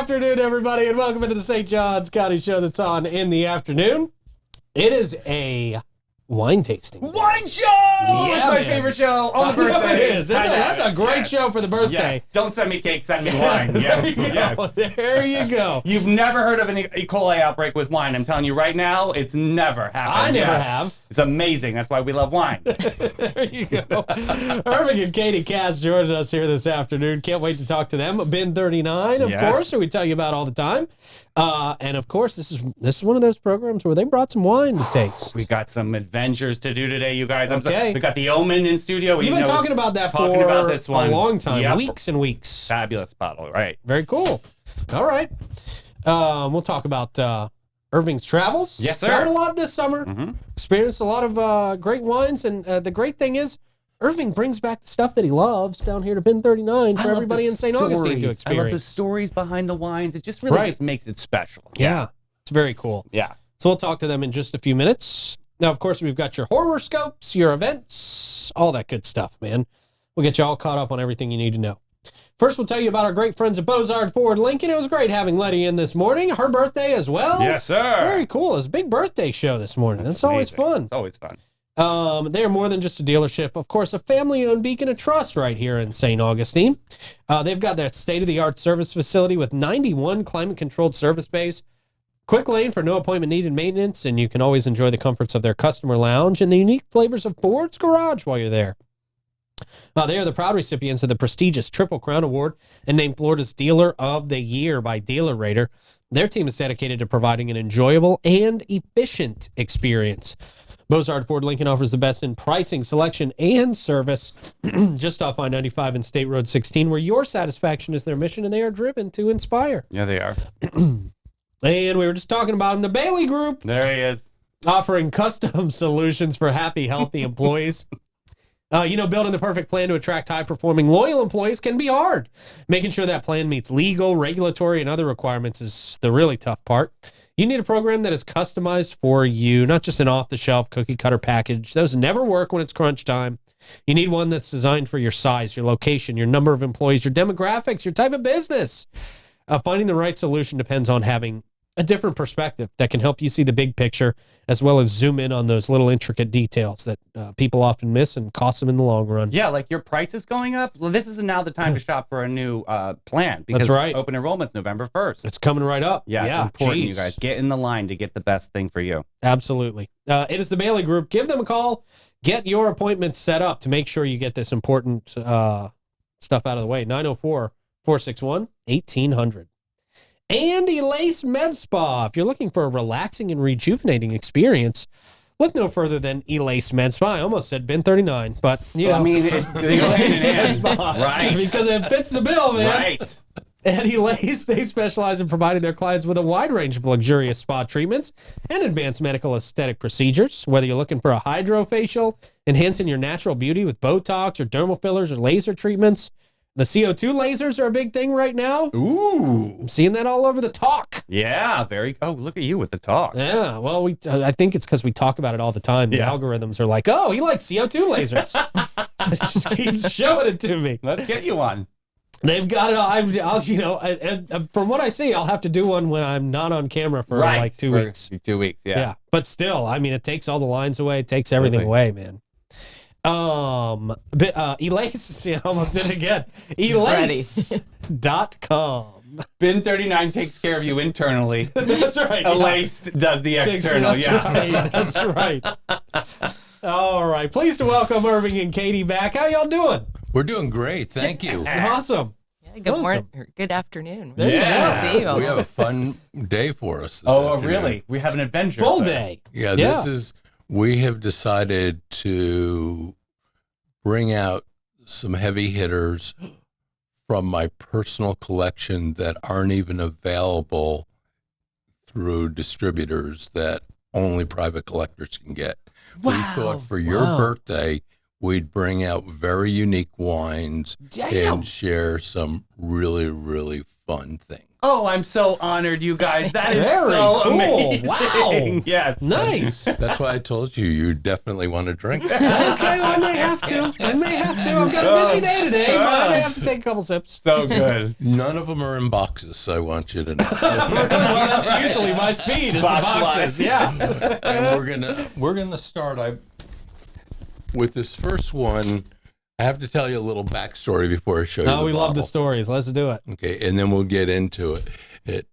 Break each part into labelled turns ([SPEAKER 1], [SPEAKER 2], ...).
[SPEAKER 1] afternoon, everybody, and welcome into the St. John's County Show that's on in the afternoon. It is a wine tasting.
[SPEAKER 2] Wine show!
[SPEAKER 1] Yeah,
[SPEAKER 2] it's my
[SPEAKER 1] man.
[SPEAKER 2] favorite show on the birthday.
[SPEAKER 1] It is. That's a great show for the birthday.
[SPEAKER 2] Yes. Don't send me cake, send me wine. Yes, yes.
[SPEAKER 1] There you go.
[SPEAKER 2] You've never heard of an E. coli outbreak with wine. I'm telling you right now, it's never happened.
[SPEAKER 1] I never have.
[SPEAKER 2] It's amazing. That's why we love wine.
[SPEAKER 1] There you go. Irving and Katie Kass joining us here this afternoon. Can't wait to talk to them. Ben 39, of course, who we tell you about all the time. And of course, this is one of those programs where they brought some wine to taste.
[SPEAKER 2] We got some adventures to do today, you guys.
[SPEAKER 1] Okay.
[SPEAKER 2] We got the Omen in studio.
[SPEAKER 1] We've been talking about that for
[SPEAKER 2] this one.
[SPEAKER 1] a long time,
[SPEAKER 2] Yep.
[SPEAKER 1] weeks and weeks.
[SPEAKER 2] Fabulous bottle, right?
[SPEAKER 1] Very cool. All right. We'll talk about Irving's travels.
[SPEAKER 2] Yes, sir.
[SPEAKER 1] Traveled a lot this summer.
[SPEAKER 2] Mm-hmm.
[SPEAKER 1] Experienced a lot of great wines. And the great thing is, Irving brings back the stuff that he loves down here to Ben 39 for everybody in St. Augustine to experience.
[SPEAKER 2] I love the stories behind the wines. It just really just makes it special.
[SPEAKER 1] Yeah. It's very cool.
[SPEAKER 2] Yeah.
[SPEAKER 1] So we'll talk to them in just a few minutes. Now, of course, we've got your horoscopes, your events, all that good stuff, man. We'll get you all caught up on everything you need to know. First, we'll tell you about our great friends at Bozard Ford Lincoln. It was great having Letty in this morning. Her birthday as well.
[SPEAKER 2] Yes, sir.
[SPEAKER 1] Very cool. It was a big birthday show this morning. That's always fun.
[SPEAKER 2] It's always fun.
[SPEAKER 1] They are more than just a dealership. Of course, a family-owned beacon of trust right here in St. Augustine. They've got their state-of-the-art service facility with 91 climate-controlled service bays, quick lane for no appointment needed maintenance, and you can always enjoy the comforts of their customer lounge and the unique flavors of Ford's Garage while you're there. They are the proud recipients of the prestigious Triple Crown Award and named Florida's Dealer of the Year by Dealer Rater. Their team is dedicated to providing an enjoyable and efficient experience. Bozard Ford Lincoln offers the best in pricing, selection, and service just off I-95 and State Road 16, where your satisfaction is their mission, and they are driven to inspire.
[SPEAKER 2] Yeah, they are.
[SPEAKER 1] And we were just talking about him, the Bailey Group.
[SPEAKER 2] There he is.
[SPEAKER 1] Offering custom solutions for happy, healthy employees. Building the perfect plan to attract high-performing, loyal employees can be hard. Making sure that plan meets legal, regulatory, and other requirements is the really tough part. You need a program that is customized for you, not just an off-the-shelf cookie-cutter package. Those never work when it's crunch time. You need one that's designed for your size, your location, your number of employees, your demographics, your type of business. Finding the right solution depends on having a different perspective that can help you see the big picture, as well as zoom in on those little intricate details that people often miss and cost them in the long run.
[SPEAKER 2] Yeah, like your price is going up. Well, this is now the time to shop for a new plan. Because
[SPEAKER 1] That's right.
[SPEAKER 2] Open enrollment's November 1st.
[SPEAKER 1] It's coming right up.
[SPEAKER 2] Yeah, it's important, you guys. Get in the line to get the best thing for you.
[SPEAKER 1] Absolutely. It is the Bailey Group. Give them a call. Get your appointment set up to make sure you get this important stuff out of the way. 904-461-1800. And Elace Med Spa. If you're looking for a relaxing and rejuvenating experience, look no further than Elace Med Spa. I almost said Ben 39, but
[SPEAKER 2] I mean,
[SPEAKER 1] Elace Med Spa.
[SPEAKER 2] Right.
[SPEAKER 1] Because it fits the bill, man.
[SPEAKER 2] Right.
[SPEAKER 1] At Elace, they specialize in providing their clients with a wide range of luxurious spa treatments and advanced medical aesthetic procedures. Whether you're looking for a hydrofacial, enhancing your natural beauty with Botox or dermal fillers or laser treatments, the CO2 lasers are a big thing right now.
[SPEAKER 2] Ooh.
[SPEAKER 1] I'm seeing that all over the talk.
[SPEAKER 2] Yeah, Oh, look at you with the talk.
[SPEAKER 1] Yeah, well, I think it's because we talk about it all the time. The algorithms are like, oh, he likes CO2 lasers. It just keeps showing it to me.
[SPEAKER 2] Let's get you one.
[SPEAKER 1] They've got it. From what I see, I'll have to do one when I'm not on camera for like 2 weeks.
[SPEAKER 2] 2 weeks, yeah.
[SPEAKER 1] But still, I mean, it takes all the lines away. It takes everything away, man. Elace, I almost did it again. Elace.com.
[SPEAKER 2] Ben 39 takes care of you internally.
[SPEAKER 1] That's right.
[SPEAKER 2] Elace does the external.
[SPEAKER 1] That's right. All right. Pleased to welcome Irving and Katie back. How y'all doing?
[SPEAKER 3] We're doing great. Thank you.
[SPEAKER 1] Awesome.
[SPEAKER 4] Yeah, good morning. Good afternoon.
[SPEAKER 1] There you
[SPEAKER 4] Good
[SPEAKER 1] go.
[SPEAKER 4] to see you all.
[SPEAKER 3] We have a fun day for us this
[SPEAKER 2] Oh,
[SPEAKER 3] afternoon.
[SPEAKER 2] really? We have an adventure.
[SPEAKER 1] Full
[SPEAKER 2] sir.
[SPEAKER 1] day.
[SPEAKER 3] Yeah, we have decided to bring out some heavy hitters from my personal collection that aren't even available through distributors that only private collectors can get. We thought for your birthday, we'd bring out very unique wines and share some really, really fun things.
[SPEAKER 2] Oh, I'm so honored, you guys. That is
[SPEAKER 1] Very
[SPEAKER 2] so
[SPEAKER 1] cool.
[SPEAKER 2] amazing.
[SPEAKER 1] Wow.
[SPEAKER 2] Yes.
[SPEAKER 1] Nice.
[SPEAKER 3] That's why I told you definitely want to drink.
[SPEAKER 1] Okay, well, I may have to. I've got a busy day today, but I may have to take a couple sips.
[SPEAKER 2] So good.
[SPEAKER 3] None of them are in boxes, I want you to know.
[SPEAKER 1] Well, that's usually my speed is
[SPEAKER 2] Box
[SPEAKER 1] the boxes. Yeah.
[SPEAKER 3] And we're gonna start with this first one. I have to tell you a little backstory before I show you.
[SPEAKER 1] Oh,
[SPEAKER 3] the
[SPEAKER 1] we love the
[SPEAKER 3] bottle.
[SPEAKER 1] stories. Let's do it.
[SPEAKER 3] Okay, and then we'll get into it.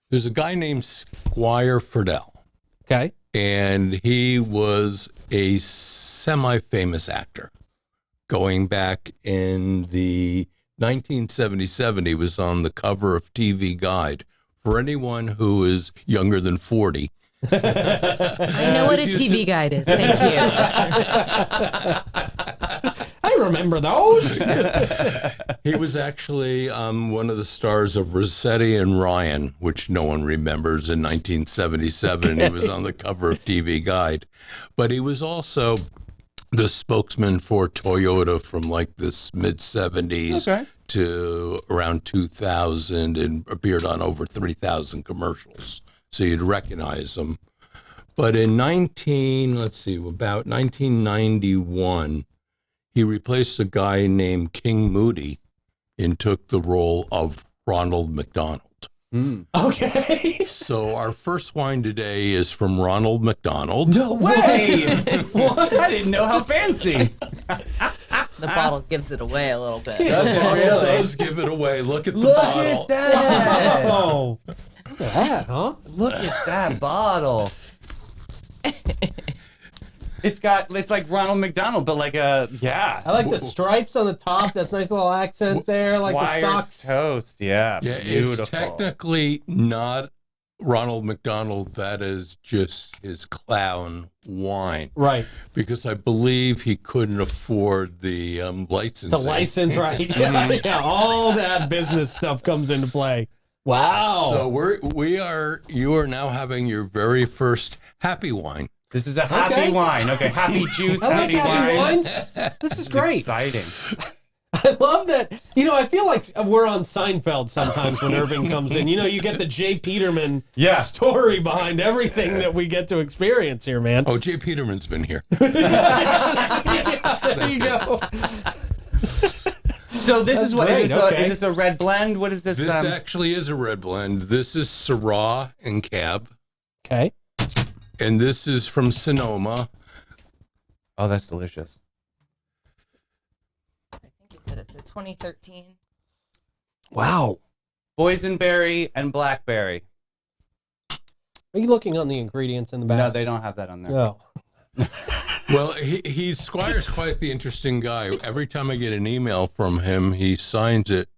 [SPEAKER 3] There's a guy named Squire Friedel,
[SPEAKER 1] Okay.
[SPEAKER 3] and he was a semi-famous actor. Going back in the 1977, he was on the cover of TV Guide. For anyone who is younger than 40,
[SPEAKER 4] I know what a TV guide is. Thank you.
[SPEAKER 1] I remember those.
[SPEAKER 3] he was actually one of the stars of Rossetti and Ryan, which no one remembers, in 1977. He was on the cover of TV Guide. But he was also the spokesman for Toyota from like this mid-70s to around 2000 and appeared on over 3,000 commercials. So you'd recognize him. But in about 1991, he replaced a guy named King Moody and took the role of Ronald McDonald.
[SPEAKER 1] Okay.
[SPEAKER 3] So our first wine today is from Ronald McDonald.
[SPEAKER 2] No way. What? I didn't know how fancy.
[SPEAKER 4] The bottle gives it away a little bit.
[SPEAKER 3] The bottle does give it away. Look at the bottle.
[SPEAKER 2] Look at that.
[SPEAKER 1] Oh. Look at that, huh?
[SPEAKER 2] Look at that bottle. It's like Ronald McDonald, but like
[SPEAKER 1] I like the stripes on the top. That's nice little accent there, like the
[SPEAKER 2] Squire's
[SPEAKER 1] socks.
[SPEAKER 2] toast. Yeah,
[SPEAKER 3] Yeah,
[SPEAKER 2] beautiful.
[SPEAKER 3] it's technically not Ronald McDonald. That is just his clown wine.
[SPEAKER 1] Right.
[SPEAKER 3] Because I believe he couldn't afford the licensing.
[SPEAKER 1] The license, right? Yeah, all that business stuff comes into play. Wow.
[SPEAKER 3] So you are now having your very first happy wine.
[SPEAKER 2] This is a happy
[SPEAKER 1] Okay.
[SPEAKER 2] wine. Okay, happy juice,
[SPEAKER 1] I like
[SPEAKER 2] happy
[SPEAKER 1] happy
[SPEAKER 2] wine.
[SPEAKER 1] wines. This is
[SPEAKER 2] It's
[SPEAKER 1] great.
[SPEAKER 2] exciting.
[SPEAKER 1] I love that. I feel like we're on Seinfeld sometimes when Irving comes in. You get the Jay Peterman story behind everything that we get to experience here, man.
[SPEAKER 3] Oh, Jay Peterman's been here.
[SPEAKER 1] Yeah, there you go.
[SPEAKER 2] So this
[SPEAKER 1] That's
[SPEAKER 2] is what
[SPEAKER 1] great,
[SPEAKER 2] is
[SPEAKER 1] okay.
[SPEAKER 2] this a red blend? What is this?
[SPEAKER 3] This actually is a red blend. This is Syrah and Cab.
[SPEAKER 1] Okay.
[SPEAKER 3] And this is from Sonoma.
[SPEAKER 2] Oh, that's delicious.
[SPEAKER 4] I think it's a 2013.
[SPEAKER 1] Wow.
[SPEAKER 2] Boysenberry and blackberry.
[SPEAKER 1] Are you looking on the ingredients in the back?
[SPEAKER 2] No, they don't have that on there.
[SPEAKER 1] No.
[SPEAKER 3] Well, Squire's quite the interesting guy. Every time I get an email from him, he signs it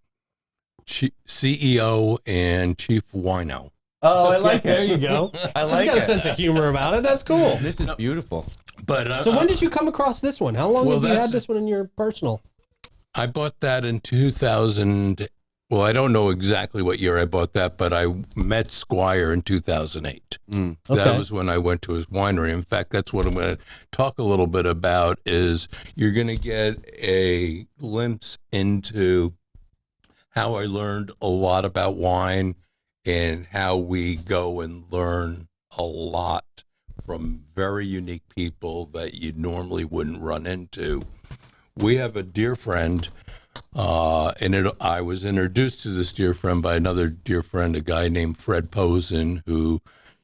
[SPEAKER 3] CEO and Chief Wino.
[SPEAKER 2] Oh, I like
[SPEAKER 1] There
[SPEAKER 2] it.
[SPEAKER 1] you go.
[SPEAKER 2] I like
[SPEAKER 1] He's got a
[SPEAKER 2] it.
[SPEAKER 1] sense of humor about it. That's cool.
[SPEAKER 2] This is beautiful.
[SPEAKER 3] But
[SPEAKER 1] So when did you come across this one? How long
[SPEAKER 3] Well,
[SPEAKER 1] have you had
[SPEAKER 3] that's-
[SPEAKER 1] this one in your personal?
[SPEAKER 3] I bought that in 2000. Well, I don't know exactly what year I bought that, but I met Squire in 2008.
[SPEAKER 1] Okay.
[SPEAKER 3] That was when I went to his winery. In fact, that's what I'm going to talk a little bit about is you're going to get a glimpse into how I learned a lot about wine and how we go and learn a lot from very unique people that you normally wouldn't run into. We have a dear friend, I was introduced to this dear friend by another dear friend, a guy named Fred Posen, who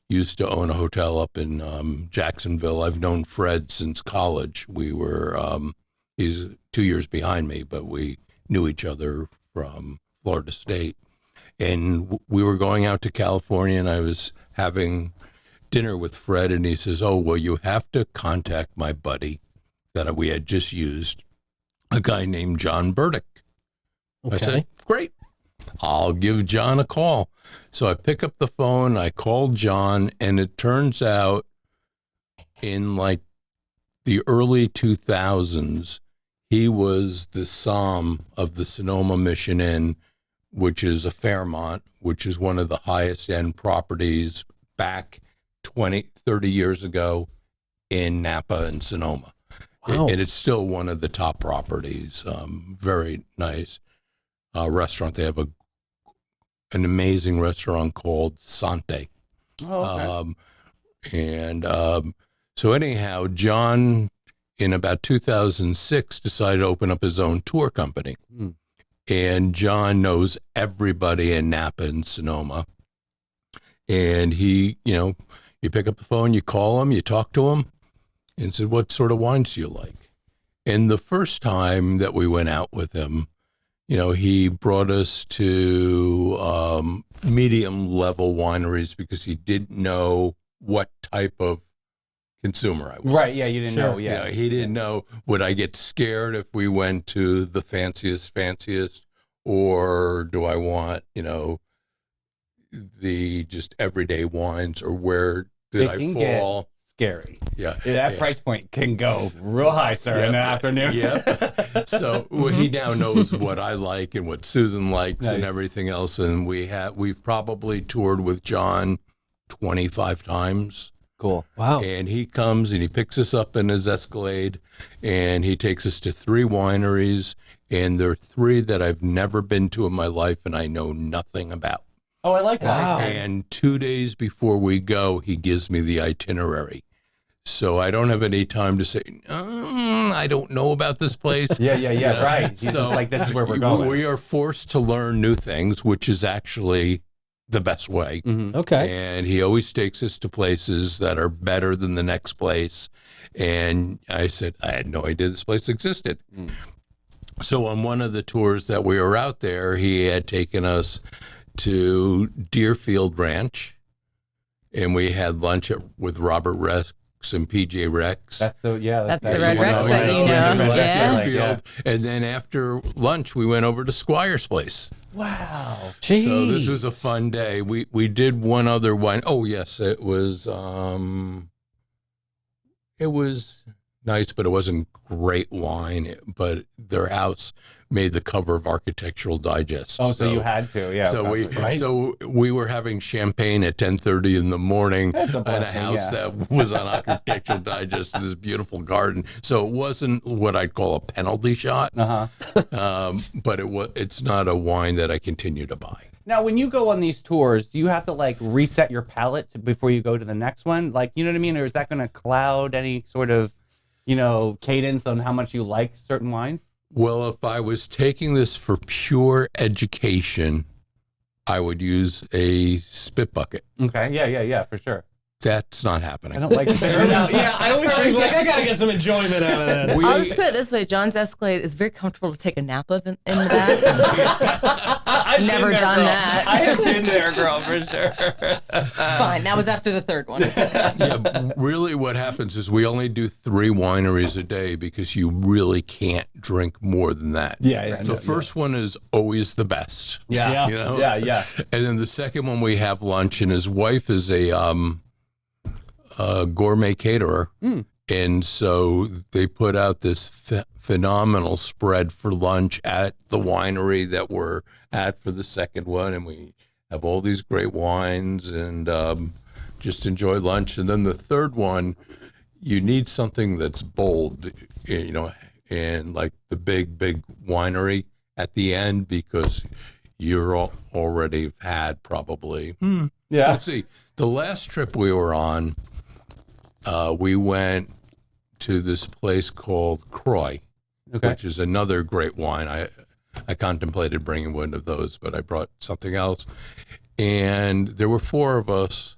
[SPEAKER 3] used to own a hotel up in Jacksonville. I've known Fred since college. He's 2 years behind me, but we knew each other from Florida State. And we were going out to California, and I was having dinner with Fred, and he says, "Oh, well, you have to contact my buddy that we had just used, a guy named John Burdick."
[SPEAKER 1] Okay.
[SPEAKER 3] I said, "Great, I'll give John a call." So I pick up the phone, I call John, and it turns out in like the early 2000s, he was the Somm of the Sonoma Mission Inn, which is a Fairmont, which is one of the highest end properties back 20, 30 years ago in Napa and Sonoma.
[SPEAKER 1] Wow.
[SPEAKER 3] And it's still one of the top properties. Very nice restaurant. They have a an amazing restaurant called Sante.
[SPEAKER 2] Oh, okay.
[SPEAKER 3] So anyhow, John, in about 2006, decided to open up his own tour company.
[SPEAKER 2] Mm.
[SPEAKER 3] And John knows everybody in Napa and Sonoma. And he, you pick up the phone, you call him, you talk to him, and said, what sort of wines do you like? And the first time that we went out with him, he brought us to medium level wineries because he didn't know what type of consumer I was.
[SPEAKER 2] Right, yeah, you didn't know, yeah.
[SPEAKER 3] He didn't know, would I get scared if we went to the fanciest, or do I want, the just everyday wines, or where did I fall?
[SPEAKER 2] Scary.
[SPEAKER 3] Yeah.
[SPEAKER 2] That price point can go real high, sir, in the afternoon.
[SPEAKER 3] Yeah. So he now knows what I like and what Susan likes and everything else. And we've probably toured with John 25 times.
[SPEAKER 2] Cool.
[SPEAKER 1] Wow.
[SPEAKER 3] And he comes and he picks us up in his Escalade, and he takes us to 3 wineries, and there are 3 that I've never been to in my life and I know nothing about.
[SPEAKER 2] Oh, I like that.
[SPEAKER 1] Wow.
[SPEAKER 3] And 2 days before we go, he gives me the itinerary. So I don't have any time to say, I don't know about this place.
[SPEAKER 2] Yeah, right. He's just like, this is where we're going.
[SPEAKER 3] We are forced to learn new things, which is actually the best way.
[SPEAKER 2] Mm-hmm.
[SPEAKER 1] Okay.
[SPEAKER 3] And he always takes us to places that are better than the next place. And I said, I had no idea this place existed.
[SPEAKER 2] Mm.
[SPEAKER 3] So on one of the tours that we were out there, he had taken us to Deerfield Ranch, and we had lunch with Robert Rex and PJ Rex.
[SPEAKER 4] That's the Red Rex that you know. Yeah.
[SPEAKER 3] Deerfield. And then after lunch, we went over to Squire's place.
[SPEAKER 2] Wow.
[SPEAKER 1] Jeez.
[SPEAKER 3] So this was a fun day. We did one other wine. Oh yes, it was nice, but it wasn't great wine. But their house made the cover of Architectural Digest.
[SPEAKER 2] Oh, so you had to, yeah.
[SPEAKER 3] So we were having champagne at 10:30 in the morning
[SPEAKER 2] That's a
[SPEAKER 3] at a
[SPEAKER 2] blessing,
[SPEAKER 3] house that was on Architectural Digest in this beautiful garden. So it wasn't what I'd call a penalty shot, but it's not a wine that I continue to buy.
[SPEAKER 2] Now, when you go on these tours, do you have to like reset your palate before you go to the next one? Like, you know what I mean? Or is that going to cloud any sort of, cadence on how much you like certain wines?
[SPEAKER 3] Well, if I was taking this for pure education, I would use a spit bucket.
[SPEAKER 2] Okay, yeah, for sure.
[SPEAKER 3] That's not happening.
[SPEAKER 2] I don't like spit.
[SPEAKER 1] Yeah, I always think like I gotta get some enjoyment out of this.
[SPEAKER 4] I'll just put it this way: John's Escalade is very comfortable to take a nap in the back.
[SPEAKER 2] I've
[SPEAKER 4] Never
[SPEAKER 2] been there,
[SPEAKER 4] done
[SPEAKER 2] girl.
[SPEAKER 4] that.
[SPEAKER 2] I have been there, girl, for sure.
[SPEAKER 4] It's fine. That was after the 3rd one. It's okay.
[SPEAKER 3] Yeah, really what happens is we only do 3 wineries a day because you really can't drink more than that.
[SPEAKER 2] Yeah.
[SPEAKER 3] The first one is always the best.
[SPEAKER 2] Yeah. Yeah.
[SPEAKER 3] And then the second one we have lunch, and his wife is a gourmet caterer. And so they put out this phenomenal spread for lunch at the winery that we're at for the second one. And we have all these great wines and just enjoy lunch. And then the third one, you need something that's bold, and like the big winery at the end, because you're already had probably.
[SPEAKER 2] Yeah.
[SPEAKER 3] Let's see. The last trip we were on, we went to this place called Croix, which is another great wine. I contemplated bringing one of those, but I brought something else. And there were 4 of us,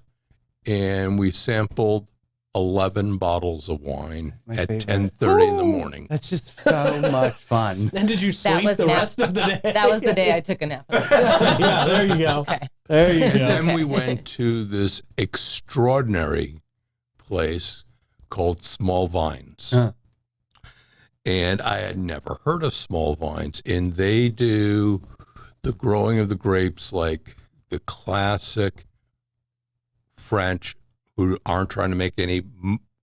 [SPEAKER 3] and we sampled 11 bottles of wine at 10:30 in the morning.
[SPEAKER 2] That's just so much fun.
[SPEAKER 1] And did you sleep the rest of the day?
[SPEAKER 4] That was the day I took a nap.
[SPEAKER 1] Yeah, there you go.
[SPEAKER 4] Okay.
[SPEAKER 1] There you go.
[SPEAKER 3] Then we went to this extraordinary place called Small Vines. And I had never heard of Small Vines. And they do the growing of the grapes like the classic French, who aren't trying to make a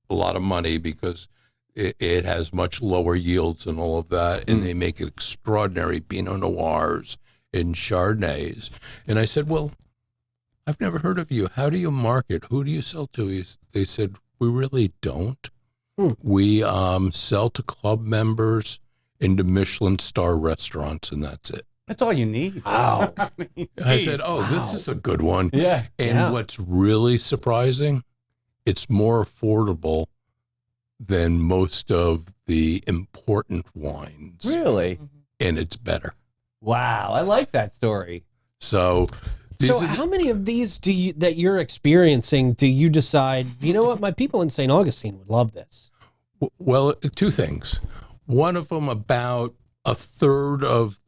[SPEAKER 3] lot of money because it has much lower yields and all of that. And they make extraordinary Pinot Noirs and Chardonnays. And I said, well, I've never heard of you. How do you market? Who do you sell to? They said, we really don't. We sell to club members and to Michelin star restaurants, and that's it.
[SPEAKER 2] That's all you need.
[SPEAKER 1] Wow.
[SPEAKER 3] I said, "Oh, this is a good one."
[SPEAKER 2] Yeah.
[SPEAKER 3] And
[SPEAKER 1] Yeah.
[SPEAKER 3] what's really surprising, it's more affordable than most of the important wines,
[SPEAKER 2] Really?
[SPEAKER 3] and it's better.
[SPEAKER 2] Wow. I like that story.
[SPEAKER 3] So,
[SPEAKER 1] So
[SPEAKER 3] these are-
[SPEAKER 1] how many of these that you're experiencing do you decide, you know what, my people in St. Augustine would love this?
[SPEAKER 3] well, two things. One of them, about a third of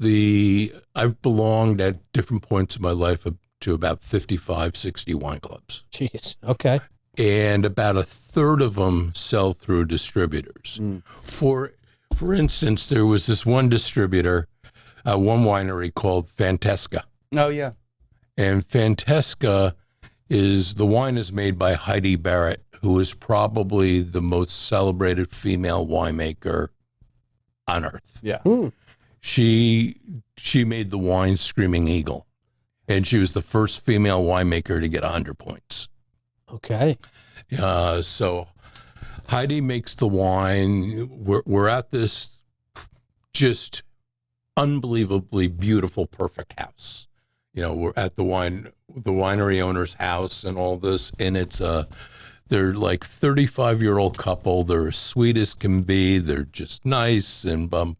[SPEAKER 3] I've belonged at different points in my life to about 55, 60 wine clubs.
[SPEAKER 1] Jeez. Okay.
[SPEAKER 3] And about a third of them sell through distributors. For instance, there was this one distributor, one winery called Fantesca.
[SPEAKER 2] Oh, yeah.
[SPEAKER 3] And Fantesca the wine is made by Heidi Barrett, who is probably the most celebrated female winemaker on earth.
[SPEAKER 2] Yeah.
[SPEAKER 3] She made the wine Screaming Eagle, and she was the first female winemaker to get 100 points.
[SPEAKER 1] Okay.
[SPEAKER 3] So Heidi makes the wine. We're at this just unbelievably beautiful, perfect house. We're at the winery owner's house and all this, and they're like 35-year-old couple. They're as sweet as can be. They're just nice and bump.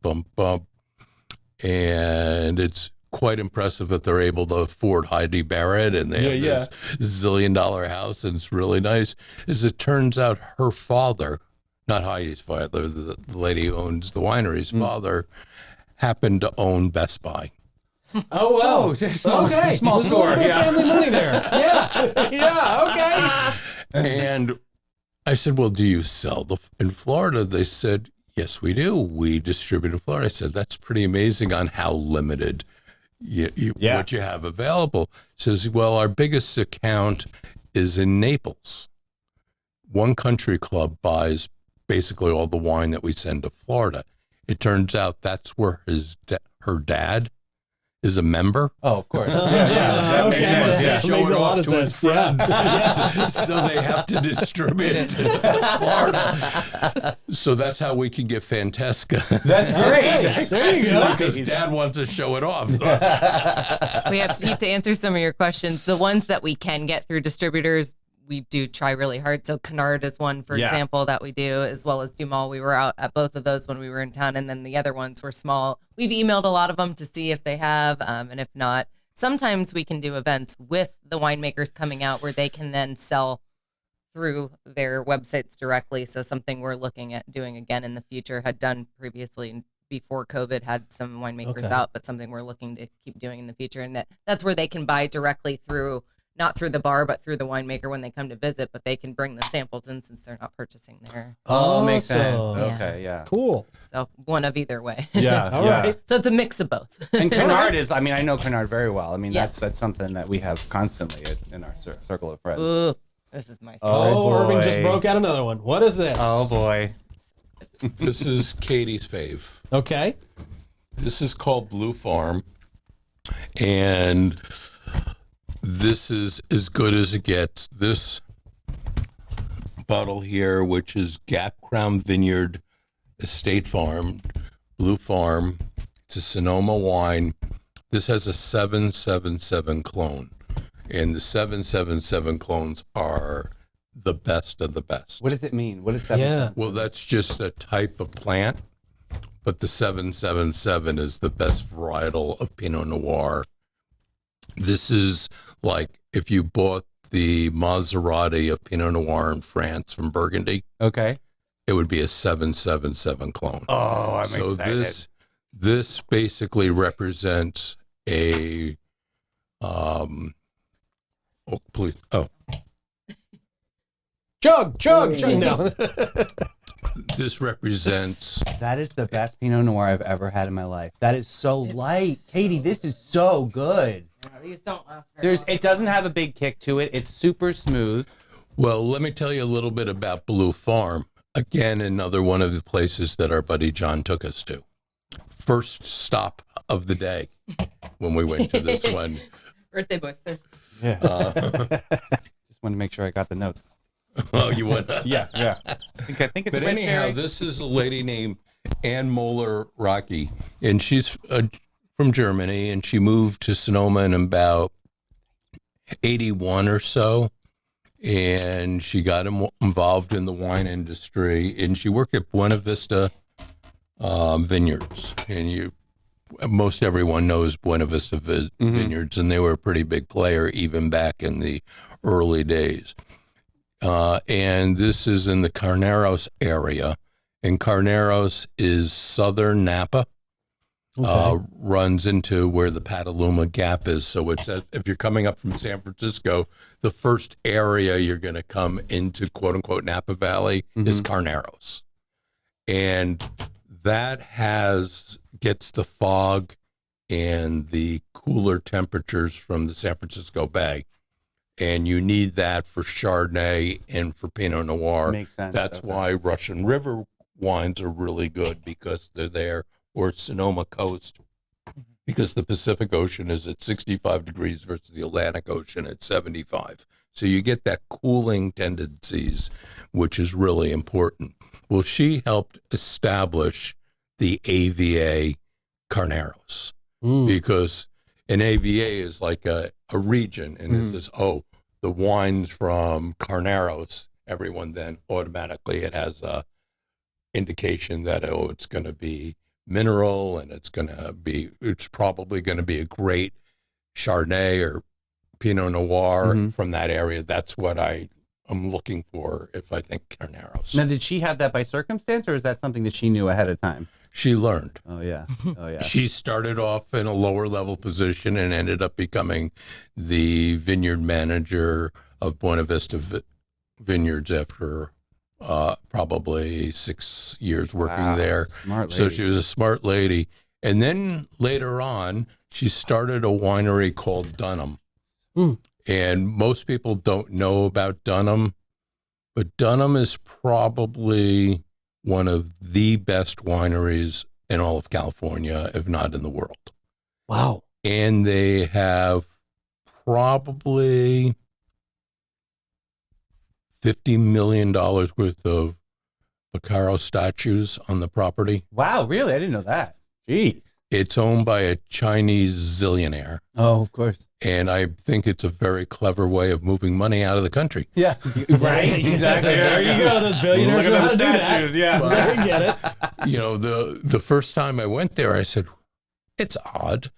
[SPEAKER 3] And it's quite impressive that they're able to afford Heidi Barrett, and they have this zillion-dollar house, and it's really nice. As it turns out, her father, not Heidi's father, the lady who owns the winery's father, happened to own Best Buy.
[SPEAKER 1] Oh, well. Okay.
[SPEAKER 2] Small
[SPEAKER 1] There's a
[SPEAKER 2] store,
[SPEAKER 1] little bit of
[SPEAKER 2] yeah.
[SPEAKER 1] family money there. Yeah. Yeah. Okay.
[SPEAKER 3] And I said, "Well, do you sell in Florida?" They said, "Yes, we do. We distribute in Florida." I said, "That's pretty amazing on how limited what you have available." Says, "Well, our biggest account is in Naples. One country club buys basically all the wine that we send to Florida. It turns out that's where her dad is a member."
[SPEAKER 2] Oh, of course.
[SPEAKER 1] Okay.
[SPEAKER 2] Makes sense, yeah.
[SPEAKER 3] Show
[SPEAKER 1] Makes
[SPEAKER 3] it
[SPEAKER 1] a lot
[SPEAKER 3] off
[SPEAKER 1] of
[SPEAKER 3] to his
[SPEAKER 1] sense. Yeah.
[SPEAKER 3] friends. So they have to distribute it to Florida. So that's how we can get Fantesca.
[SPEAKER 2] That's great.
[SPEAKER 1] There you go.
[SPEAKER 3] Because Dad wants to show it off.
[SPEAKER 4] We have Pete to answer some of your questions. The ones that we can get through distributors, we do try really hard. So Canard is one, for example, that we do, as well as Dumal. We were out at both of those when we were in town, and then the other ones were small. We've emailed a lot of them to see if they have, and if not, sometimes we can do events with the winemakers coming out where they can then sell through their websites directly. So something we're looking at doing again in the future, had done previously before COVID, had some winemakers out, but something we're looking to keep doing in the future. And that's where they can buy directly through, not through the bar, but through the winemaker when they come to visit, but they can bring the samples in since they're not purchasing there.
[SPEAKER 2] Oh, makes sense.
[SPEAKER 1] Awesome.
[SPEAKER 2] Okay, yeah.
[SPEAKER 1] Cool.
[SPEAKER 4] So one of either way.
[SPEAKER 2] Yeah,
[SPEAKER 1] All right.
[SPEAKER 4] So it's a mix of both.
[SPEAKER 2] And Canard is, I know Canard very well. I mean,
[SPEAKER 4] Yes.
[SPEAKER 2] that's something that we have constantly in our circle of friends.
[SPEAKER 4] Ooh, this is my favorite.
[SPEAKER 1] Oh, Irving just
[SPEAKER 2] boy.
[SPEAKER 1] broke out another one. What is this?
[SPEAKER 2] Oh, boy.
[SPEAKER 3] This is Katie's fave.
[SPEAKER 1] Okay.
[SPEAKER 3] This is called Blue Farm. And this is as good as it gets. This bottle here, which is Gap Crown Vineyard Estate Farm, Blue Farm. It's a Sonoma wine. This has a 777 clone. And the 777 clones are the best of the best.
[SPEAKER 2] What does it mean? What is that?
[SPEAKER 1] Yeah.
[SPEAKER 3] Well, that's just a type of plant, but the 777 is the best varietal of Pinot Noir. This is like if you bought the Maserati of Pinot Noir in France from Burgundy,
[SPEAKER 2] Okay.
[SPEAKER 3] it would be a 777 clone.
[SPEAKER 2] Oh, I'm
[SPEAKER 3] So
[SPEAKER 2] excited.
[SPEAKER 3] this basically represents a
[SPEAKER 1] Chug. No.
[SPEAKER 3] this represents
[SPEAKER 2] That is the best Pinot Noir I've ever had in my life. That is so light. Katie, this is so good.
[SPEAKER 4] These don't last very long.
[SPEAKER 2] It doesn't have a big kick to it. It's super smooth.
[SPEAKER 3] Well, let me tell you a little bit about Blue Farm. Again, another one of the places that our buddy John took us to. First stop of the day when we went to this one.
[SPEAKER 4] Birthday boys.
[SPEAKER 2] Yeah. Just wanted to make sure I got the notes.
[SPEAKER 3] Oh, you went?
[SPEAKER 2] Yeah. I think it's
[SPEAKER 3] But
[SPEAKER 2] red
[SPEAKER 3] anyhow,
[SPEAKER 2] cherry.
[SPEAKER 3] this is a lady named Ann Moeller Rocky, and she's from Germany, and she moved to Sonoma in about 81 or so. And she got involved in the wine industry, and she worked at Buena Vista Vineyards. And most everyone knows Buena Vista Vineyards, and they were a pretty big player even back in the early days. And this is in the Carneros area, and Carneros is southern Napa. Runs into where the Petaluma Gap is. So it's if you're coming up from San Francisco, the first area you're going to come into, quote unquote, Napa Valley is Carneros. And that gets the fog and the cooler temperatures from the San Francisco Bay. And you need that for Chardonnay and for Pinot Noir.
[SPEAKER 2] Makes sense.
[SPEAKER 3] That's why Russian River wines are really good, because they're there, or Sonoma Coast, because the Pacific Ocean is at 65 degrees versus the Atlantic Ocean at 75. So you get that cooling tendencies, which is really important. Well, she helped establish the AVA Carneros, because an AVA is like a region, and it says, the wines from Carneros, everyone then automatically, it has a indication that, it's going to be mineral, and it's probably going to be a great Chardonnay or Pinot Noir from that area. That's what I'm looking for if I think Carneros.
[SPEAKER 2] Now, did she have that by circumstance, or is that something that she knew ahead of time?
[SPEAKER 3] She learned.
[SPEAKER 2] Oh yeah.
[SPEAKER 3] She started off in a lower level position and ended up becoming the vineyard manager of Buena Vista Vineyards after probably 6 years working there.
[SPEAKER 2] Smart lady.
[SPEAKER 3] So she was a smart lady. And then later on, she started a winery called Dunham. And most people don't know about Dunham, but Dunham is probably one of the best wineries in all of California, if not in the world.
[SPEAKER 1] Wow.
[SPEAKER 3] And they have probably $50 million worth of Picasso statues on the property.
[SPEAKER 2] Wow, really? I didn't know that. Jeez.
[SPEAKER 3] It's owned by a Chinese zillionaire.
[SPEAKER 2] Oh, of course.
[SPEAKER 3] And I think it's a very clever way of moving money out of the country.
[SPEAKER 2] Yeah. Right. Exactly.
[SPEAKER 1] There you go. Those billionaires know how to do that.
[SPEAKER 2] Yeah.
[SPEAKER 1] There you get it.
[SPEAKER 3] You know, the first time I went there, I said, it's odd.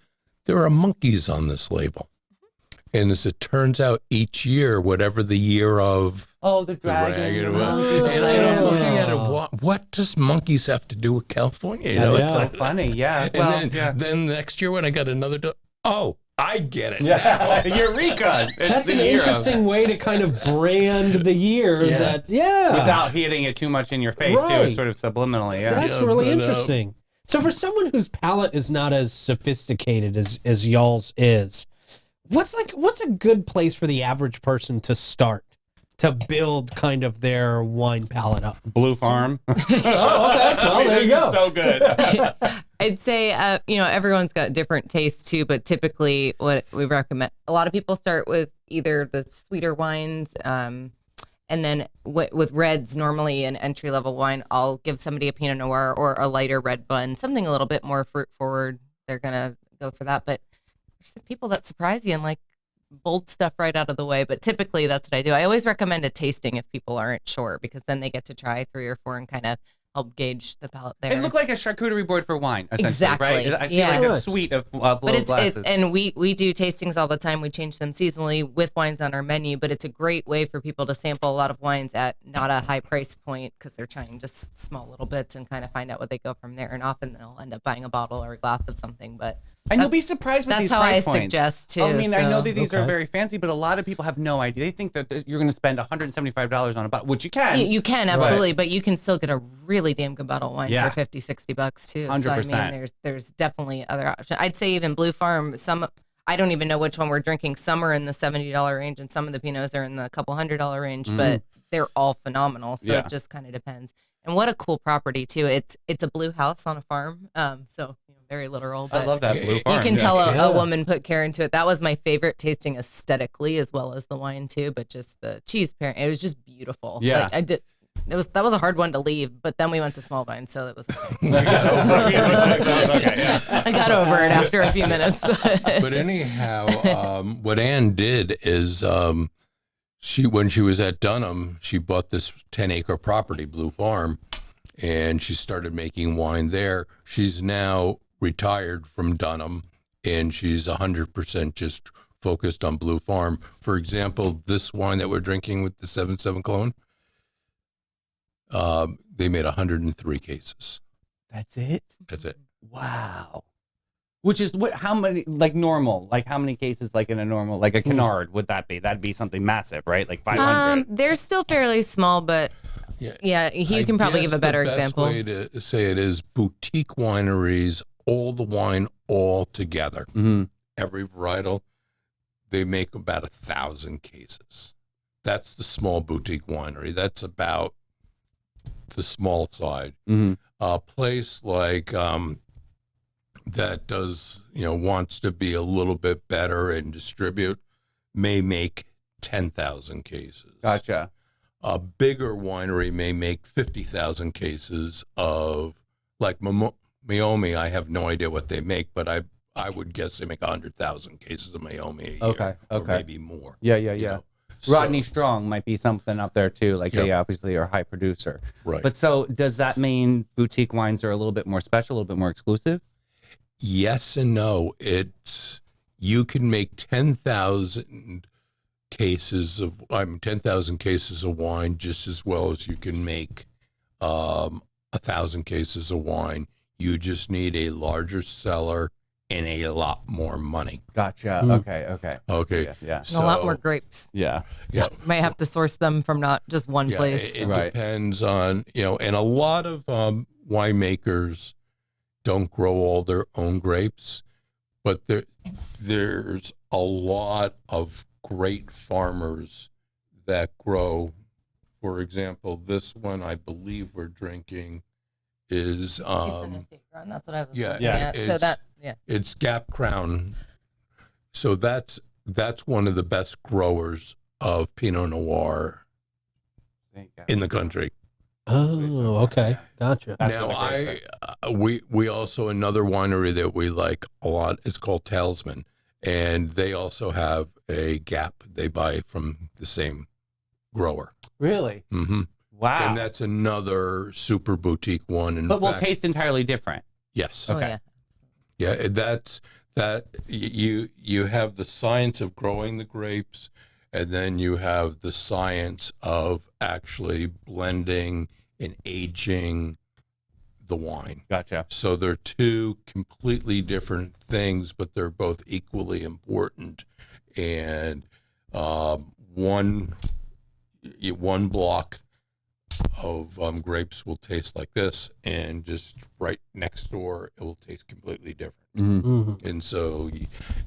[SPEAKER 3] There are monkeys on this label. And as it turns out, each year, whatever the year of
[SPEAKER 2] The dragon.
[SPEAKER 3] and I'm looking at it, what does monkeys have to do with California? You know,
[SPEAKER 2] It's
[SPEAKER 3] it's
[SPEAKER 2] so
[SPEAKER 3] like,
[SPEAKER 2] funny. Yeah.
[SPEAKER 3] and then next year when I got another, I get it.
[SPEAKER 2] Yeah. Eureka.
[SPEAKER 1] That's an interesting way to kind of brand the year.
[SPEAKER 2] Without hitting it too much in your face, too.
[SPEAKER 1] Right.
[SPEAKER 2] It's sort of subliminally. Yeah.
[SPEAKER 1] That's really interesting. So for someone whose palate is not as sophisticated as y'all's is, what's a good place for the average person to start to build kind of their wine palate up?
[SPEAKER 2] Blue Farm.
[SPEAKER 1] Oh, okay. Well, there you go.
[SPEAKER 2] So good.
[SPEAKER 4] I'd say, everyone's got different tastes too, but typically what we recommend, a lot of people start with either the sweeter wines, and then with reds, normally an entry level wine, I'll give somebody a Pinot Noir or a lighter red bun, something a little bit more fruit forward. They're going to go for that. But there's some people that surprise you and like bold stuff right out of the way. But typically that's what I do. I always recommend a tasting if people aren't sure, because then they get to try 3 or 4 and kind of help gauge the palate there.
[SPEAKER 2] It looked like a charcuterie board for wine, essentially,
[SPEAKER 4] Exactly.
[SPEAKER 2] right? I see
[SPEAKER 4] Yeah.
[SPEAKER 2] like a suite of blow glasses.
[SPEAKER 4] And we do tastings all the time. We change them seasonally with wines on our menu, but it's a great way for people to sample a lot of wines at not a high price point, because they're trying just small little bits and kind of find out what they go from there. And often they'll end up buying a bottle or a glass of something, but
[SPEAKER 2] And you'll be surprised with
[SPEAKER 4] that's
[SPEAKER 2] these
[SPEAKER 4] how
[SPEAKER 2] price
[SPEAKER 4] I
[SPEAKER 2] points.
[SPEAKER 4] suggest too.
[SPEAKER 2] I mean, I know
[SPEAKER 4] so-
[SPEAKER 2] that these are
[SPEAKER 1] Okay.
[SPEAKER 2] very fancy, but a lot of people have no idea. They think that you're going to spend $175 on a bottle, which you can.
[SPEAKER 4] You can absolutely, but you can still get a really damn good bottle of wine
[SPEAKER 2] Yeah.
[SPEAKER 4] for $50-$60 too. So,
[SPEAKER 2] 100%.
[SPEAKER 4] I mean, there's definitely other options. I'd say even Blue Farm, some, I don't even know which one we're drinking. Some are in the $70 range, and some of the Pinots are in the couple $100 range. But they're all phenomenal. So
[SPEAKER 2] Yeah.
[SPEAKER 4] it just kind of depends. And what a cool property too. It's a blue house on a farm. So very literal. But
[SPEAKER 2] I love that Blue Farm.
[SPEAKER 4] you can tell
[SPEAKER 1] Yeah.
[SPEAKER 4] a woman put care into it. That was my favorite tasting aesthetically, as well as the wine too. But just the cheese pairing, it was just beautiful.
[SPEAKER 2] Yeah.
[SPEAKER 4] Like, that was a hard one to leave, but then we went to small vine, so it was okay. I got over it after a few minutes.
[SPEAKER 3] But anyhow, what Ann did is when she was at Dunham, she bought this 10-acre property, Blue Farm, and she started making wine there. She's now retired from Dunham, and she's 100% just focused on Blue Farm. For example, this wine that we're drinking with the 7.7 clone, they made 103 cases.
[SPEAKER 2] That's it?
[SPEAKER 3] That's it.
[SPEAKER 2] Wow. Which is how many, like normal, like how many cases, like in a normal, like a canard would that be? That'd be something massive, right? Like 500.
[SPEAKER 4] They're still fairly small, but yeah, you can probably give a better example.
[SPEAKER 3] The best way to say it is boutique wineries, all the wine all together.
[SPEAKER 2] Mm-hmm.
[SPEAKER 3] Every varietal, they make about 1,000 cases. That's the small boutique winery. That's about the small side.
[SPEAKER 2] Mm-hmm.
[SPEAKER 3] A place like that does, wants to be a little bit better and distribute may make 10,000 cases.
[SPEAKER 2] Gotcha.
[SPEAKER 3] A bigger winery may make 50,000 cases of, like Meiomi. I have no idea what they make, but I would guess they make 100,000 cases of Meiomi a year.
[SPEAKER 2] Okay.
[SPEAKER 3] Or maybe more.
[SPEAKER 2] Yeah. Rodney Strong might be something up there too. Like they obviously are a high producer.
[SPEAKER 3] Right.
[SPEAKER 2] But so does that mean boutique wines are a little bit more special, a little bit more exclusive?
[SPEAKER 3] Yes and no. You can make 10,000 cases of 10,000 cases of wine just as well as you can make 1,000 cases of wine. You just need a larger cellar and a lot more money.
[SPEAKER 2] Gotcha. Okay.
[SPEAKER 3] Yeah.
[SPEAKER 4] And a lot more grapes.
[SPEAKER 2] Yeah.
[SPEAKER 4] Might have to source them from not just one place.
[SPEAKER 3] It depends on, and a lot of winemakers don't grow all their own grapes, but there's a lot of great farmers that grow. For example, this one I believe we're drinking is
[SPEAKER 4] it's an estate run. That's what I was looking at.
[SPEAKER 3] It's Gap Crown. So that's one of the best growers of Pinot Noir in the country.
[SPEAKER 1] Oh, okay. Gotcha.
[SPEAKER 3] Now, we also, another winery that we like a lot is called Talisman, and they also have a Gap they buy from the same grower.
[SPEAKER 2] Really?
[SPEAKER 3] Mm-hmm.
[SPEAKER 2] Wow.
[SPEAKER 3] And that's another super boutique one.
[SPEAKER 2] But will taste entirely different.
[SPEAKER 3] Yes.
[SPEAKER 4] Okay. Oh,
[SPEAKER 3] yeah, that's that. You have the science of growing the grapes, and then you have the science of actually blending and aging the wine.
[SPEAKER 2] Gotcha.
[SPEAKER 3] So they're two completely different things, but they're both equally important. And one block of grapes will taste like this, and just right next door it will taste completely different.
[SPEAKER 1] Mm-hmm.
[SPEAKER 3] And so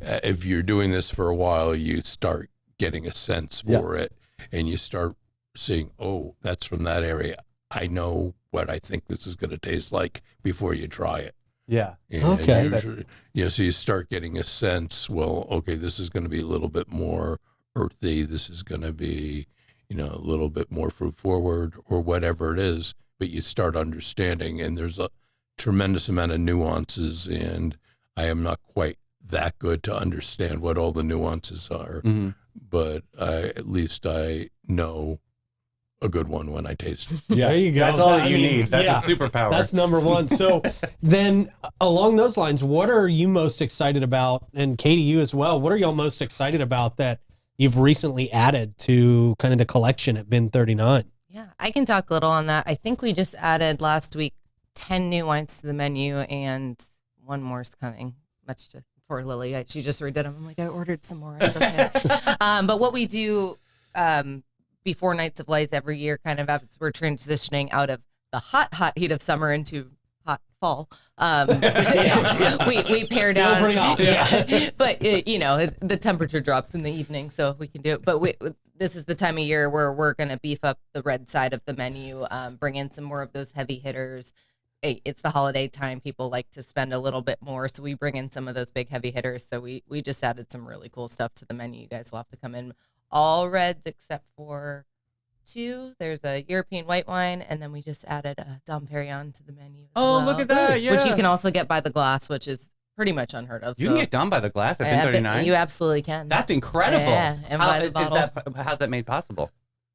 [SPEAKER 3] if you're doing this for a while, you start getting a sense for it, and you start seeing, oh, that's from that area. I know what I think this is going to taste like before you try it.
[SPEAKER 2] Yeah.
[SPEAKER 3] And
[SPEAKER 1] okay.
[SPEAKER 3] Usually, so you start getting a sense, well, okay, this is going to be a little bit more earthy. This is going to be, a little bit more fruit forward or whatever it is. But you start understanding, and there's a tremendous amount of nuances, and I am not quite that good to understand what all the nuances are.
[SPEAKER 2] Mm-hmm.
[SPEAKER 3] But at least I know a good one when I taste it.
[SPEAKER 1] Yeah, there you go.
[SPEAKER 2] That's all that you need. That's a superpower.
[SPEAKER 1] That's number one. So then along those lines, what are you most excited about? And Katie, you as well. What are y'all most excited about that you've recently added to kind of the collection at Bin 39?
[SPEAKER 4] Yeah, I can talk a little on that. I think we just added last week 10 new wines to the menu, and one more's coming, much to poor Lily. She just redid them. I'm like, I ordered some more. It's okay. But what we do before Nights of Lights every year, kind of as we're transitioning out of the hot heat of summer into hot fall, we pare
[SPEAKER 1] Still
[SPEAKER 4] down.
[SPEAKER 1] pretty hot.
[SPEAKER 4] Yeah. But the temperature drops in the evening, so we can do it. But this is the time of year where we're going to beef up the red side of the menu, bring in some more of those heavy hitters. It's the holiday time. People like to spend a little bit more, so we bring in some of those big heavy hitters. So we just added some really cool stuff to the menu. You guys will have to come in. All reds except for 2. There's a European white wine, and then we just added a Dom Perignon to the menu.
[SPEAKER 2] Look at that! Yeah,
[SPEAKER 4] which you can also get by the glass, which is pretty much unheard of.
[SPEAKER 2] You can get done by the glass at
[SPEAKER 4] Yeah,
[SPEAKER 2] 1039.
[SPEAKER 4] You absolutely can.
[SPEAKER 2] That's incredible.
[SPEAKER 4] Yeah, and by the bottle.
[SPEAKER 2] How's that made possible?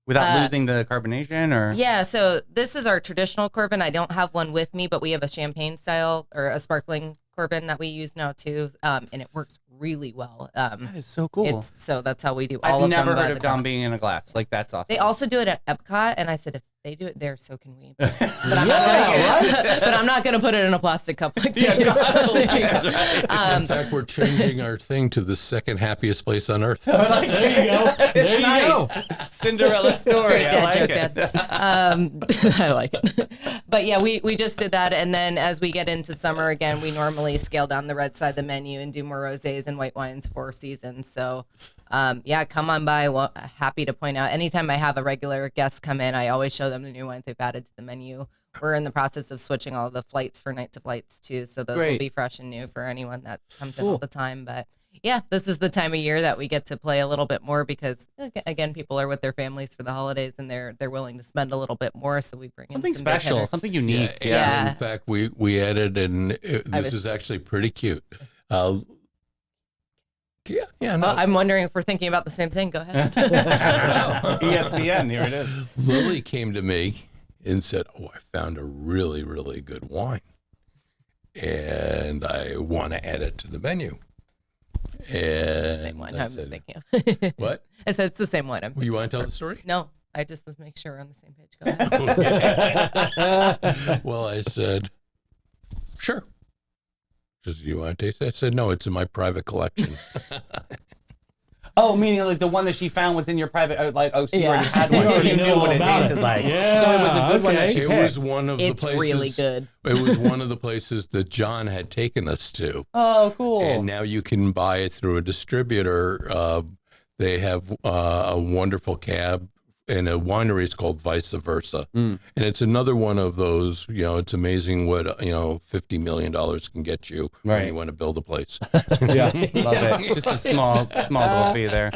[SPEAKER 2] Without losing the carbonation, or?
[SPEAKER 4] Yeah, so this is our traditional Corbin. I don't have one with me, but we have a champagne style or a sparkling Corbin that we use now too, and it works really well.
[SPEAKER 2] That is so cool.
[SPEAKER 4] So that's how we do all
[SPEAKER 2] I've
[SPEAKER 4] of them.
[SPEAKER 2] never heard
[SPEAKER 4] by
[SPEAKER 2] of
[SPEAKER 4] the
[SPEAKER 2] Dom
[SPEAKER 4] cup.
[SPEAKER 2] being in a glass. Like, that's awesome.
[SPEAKER 4] They also do it at Epcot, and I said if they do it there, so can we. But I'm not gonna put it in a plastic cup like they do.
[SPEAKER 3] In fact, we're changing our thing to the second happiest place on earth.
[SPEAKER 1] There you go. There you go.
[SPEAKER 2] Cinderella story.
[SPEAKER 4] Great dad joke, Dad. I like it. But yeah, we just did that, and then as we get into summer again, we normally scale down the red side of the menu and do more rosés and white wines for seasons. So yeah, come on by. Well, happy to point out anytime I have a regular guest come in, I always show them the new wines we've added to the menu. We're in the process of switching all the flights for Nights of Lights too, so those will be fresh and new for anyone that comes in all the time. But yeah, this is the time of year that we get to play a little bit more because again, people are with their families for the holidays and they're willing to spend a little bit more. So we bring
[SPEAKER 2] something
[SPEAKER 4] in some big
[SPEAKER 2] special,
[SPEAKER 4] hitters.
[SPEAKER 2] something unique.
[SPEAKER 4] Yeah.
[SPEAKER 3] In fact, we added, and this is actually pretty cute. No.
[SPEAKER 4] I'm wondering if we're thinking about the same thing. Go ahead.
[SPEAKER 2] ESPN, here it is.
[SPEAKER 3] Lily came to me and said, "Oh, I found a really, really good wine, and I want to add it to the menu." And
[SPEAKER 4] Same one I was thinking of.
[SPEAKER 3] What?
[SPEAKER 4] I said it's the same one.
[SPEAKER 3] Well, you want to tell the story?
[SPEAKER 4] No, I just was making sure we're on the same page. Go ahead.
[SPEAKER 3] Well, I said, "Sure." She said, "You want to taste it?" I said, "No, it's in my private collection."
[SPEAKER 2] Oh, meaning like the one that she found was in your private, she
[SPEAKER 4] Yeah.
[SPEAKER 2] already had one.
[SPEAKER 1] You
[SPEAKER 2] So
[SPEAKER 1] already
[SPEAKER 2] you knew
[SPEAKER 1] know
[SPEAKER 2] what it
[SPEAKER 1] about
[SPEAKER 2] tasted
[SPEAKER 1] it.
[SPEAKER 2] like.
[SPEAKER 1] Yeah,
[SPEAKER 2] So it was a good one that
[SPEAKER 1] okay.
[SPEAKER 2] she
[SPEAKER 3] It
[SPEAKER 2] picked.
[SPEAKER 3] was one of the
[SPEAKER 4] It's
[SPEAKER 3] places.
[SPEAKER 4] really good.
[SPEAKER 3] It was one of the places that John had taken us to.
[SPEAKER 2] Oh, cool.
[SPEAKER 3] And now you can buy it through a distributor. They have a wonderful cab, and a winery is called Vice Versa. And it's another one of those, it's amazing what, $50 million can get you when
[SPEAKER 2] Right.
[SPEAKER 3] you want to build a place.
[SPEAKER 2] Yeah, love it. Just a small little fee there.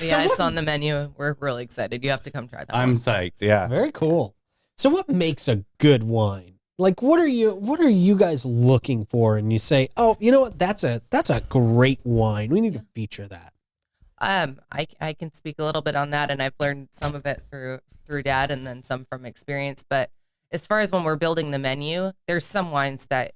[SPEAKER 4] Yeah, it's on the menu. We're really excited. You have to come try that.
[SPEAKER 2] I'm
[SPEAKER 4] one.
[SPEAKER 2] psyched. Yeah.
[SPEAKER 1] Very cool. So what makes a good wine? Like what are you guys looking for? And you say, "Oh, you know what? That's a great wine. We need to feature that."
[SPEAKER 4] I can speak a little bit on that, and I've learned some of it through Dad, and then some from experience. But as far as when we're building the menu, there's some wines that